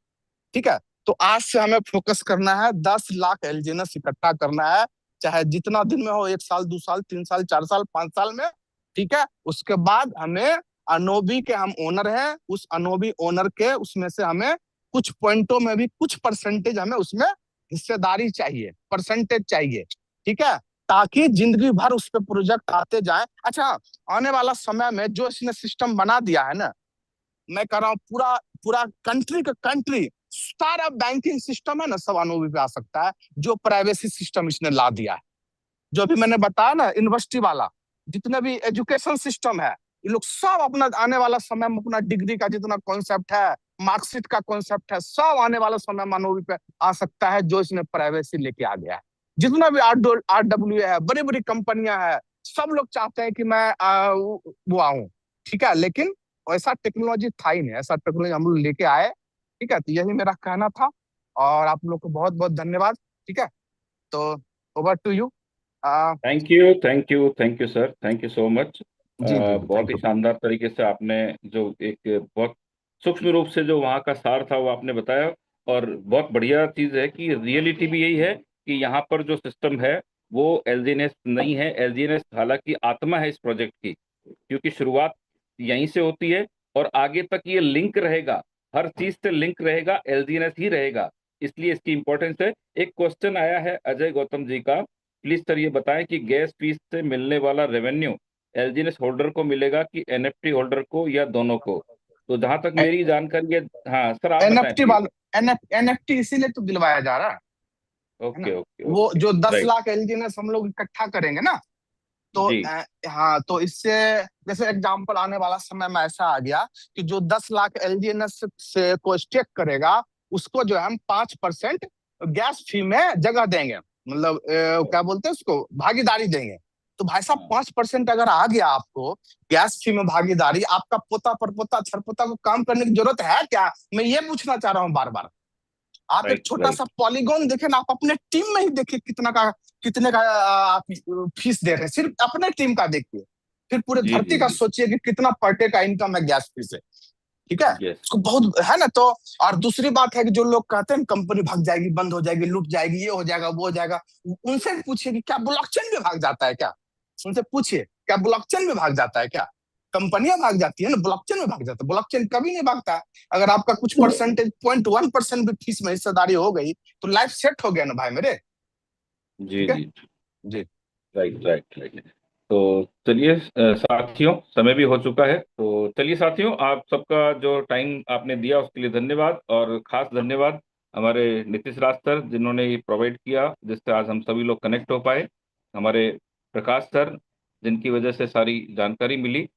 ठीक है, तो आज से हमें फोकस करना है 10 लाख एलजीएनएस इकट्ठा करना है, चाहे जितना दिन में हो, 1 साल 2 साल 3 साल 4 साल 5 साल में। ठीक है, उसके बाद हमें अनोबी के हम ओनर हैं, उस अनोबी ओनर के उसमें से हमें कुछ पॉइंटों में भी कुछ % हमें उसमें हिस्सेदारी चाहिए, % चाहिए। ठीक है, ताकि जिंदगी भर उस पर प्रोजेक्ट आते जाए। अच्छा, आने वाला समय में जो इसने सिस्टम बना दिया है ना, मैं कह रहा हूँ पूरा पूरा कंट्री का कंट्री सारा बैंकिंग सिस्टम है ना, सब अनोबी पे आ सकता है। जो प्राइवेसी सिस्टम इसने ला दिया है, जो भी मैंने बताया ना यूनिवर्सिटी वाला, जितने भी एजुकेशन सिस्टम है, ये लोग सब अपना आने वाला समय में अपना डिग्री का जितना कॉन्सेप्ट है, मार्कशीट का कॉन्सेप्ट है, सब आने वाला समय मानव पे आ सकता है, जो इसने प्राइवेसी लेके आ गया है। जितना भी RWA है, बड़ी बड़ी कंपनियां हैं, सब लोग चाहते हैं कि मैं वो आऊं, ठीक है, लेकिन ऐसा टेक्नोलॉजी था ही नहीं, ऐसा टेक्नोलॉजी हम लोग लेके आए, ठीक है। तो यही मेरा कहना था, और आप लोग को बहुत बहुत धन्यवाद, ठीक है। तो over to you. Thank you sir, thank you so much. जी जी बहुत थैंक ही यू। शानदार तरीके से आपने जो एक बहुत सूक्ष्म रूप से जो वहाँ का सार था वो आपने बताया। और बहुत बढ़िया चीज़ है कि रियलिटी भी यही है कि यहाँ पर जो सिस्टम है वो एलजीएनएस नहीं है। एलजीएनएस हालांकि आत्मा है इस प्रोजेक्ट की, क्योंकि शुरुआत यहीं से होती है और आगे तक ये लिंक रहेगा, हर चीज से लिंक रहेगा, एलजीएनएस ही रहेगा। इसलिए इसकी इंपॉर्टेंस है। एक क्वेश्चन आया है अजय गौतम जी का, प्लीज सर ये बताएं कि गैस फीस से मिलने वाला रेवेन्यू एलजीएनएस होल्डर को मिलेगा कि एनएफटी होल्डर को, या दोनों को? तो जहां तक मेरी जानकारी है, हाँ सर आप बताएं एनएफटी प्लीज। वाला, एनएफटी इसीलिए तो दिलवाया जा रहा है ना। ओके ओके वो ओके। जो 10 राइट। लाख एलजीएनएस हम लोग इकट्ठा करेंगे ना, तो जी हाँ, तो इससे जैसे एग्जांपल आने वाला समय में ऐसा आ गया कि जो 10 लाख एलजीएनएस से को स्टेक करेगा, उसको जो है हम 5% गैस फी में जगह देंगे, मतलब क्या बोलते हैं उसको, भागीदारी देंगे। तो भाई साहब, हाँ 5% अगर आ गया आपको गैस फी में भागीदारी, आपका पोता परपोता छरपोता को काम करने की जरूरत है क्या? मैं ये पूछना चाह रहा हूँ बार बार। आप एक राइट छोटा सा राइट। पॉलीगॉन देखें ना, आप अपने टीम में ही देखिए कितने का आप फीस दे रहे हैं, सिर्फ अपने टीम का देखिए, फिर पूरे जी धरती जी का जी। सोचिए कि कितना पर डे का इनकम है गैस फीस से, ठीक है। यस। इसको बहुत है ना। तो और दूसरी बात है कि जो लोग कहते हैं कंपनी भाग जाएगी, बंद हो जाएगी, लूट जाएगी, ये हो जाएगा, वो हो जाएगा, उनसे पूछिए कि क्या ब्लॉकचेन में भाग जाता है क्या? उनसे पूछिए, क्या ब्लॉकचेन में भाग जाता है क्या? कंपनियां भाग जाती है ना, ब्लॉकचेन में भाग जाता है? ब्लॉकचेन कभी नहीं भागता है। अगर आपका कुछ परसेंटेज 0.1% भी फीस में हिस्सेदारी हो गई, तो लाइफ सेट हो गया ना भाई मेरे, जी ठीक है। जी। जी राइट राइट राइट। तो चलिए साथियों, समय भी हो चुका है, तो चलिए साथियों, आप सबका जो टाइम आपने दिया उसके लिए धन्यवाद। और खास धन्यवाद हमारे नीतीश राज सर, जिन्होंने ये प्रोवाइड किया, जिससे आज हम सभी लोग कनेक्ट हो पाए। हमारे प्रकाश सर, जिनकी वजह से सारी जानकारी मिली।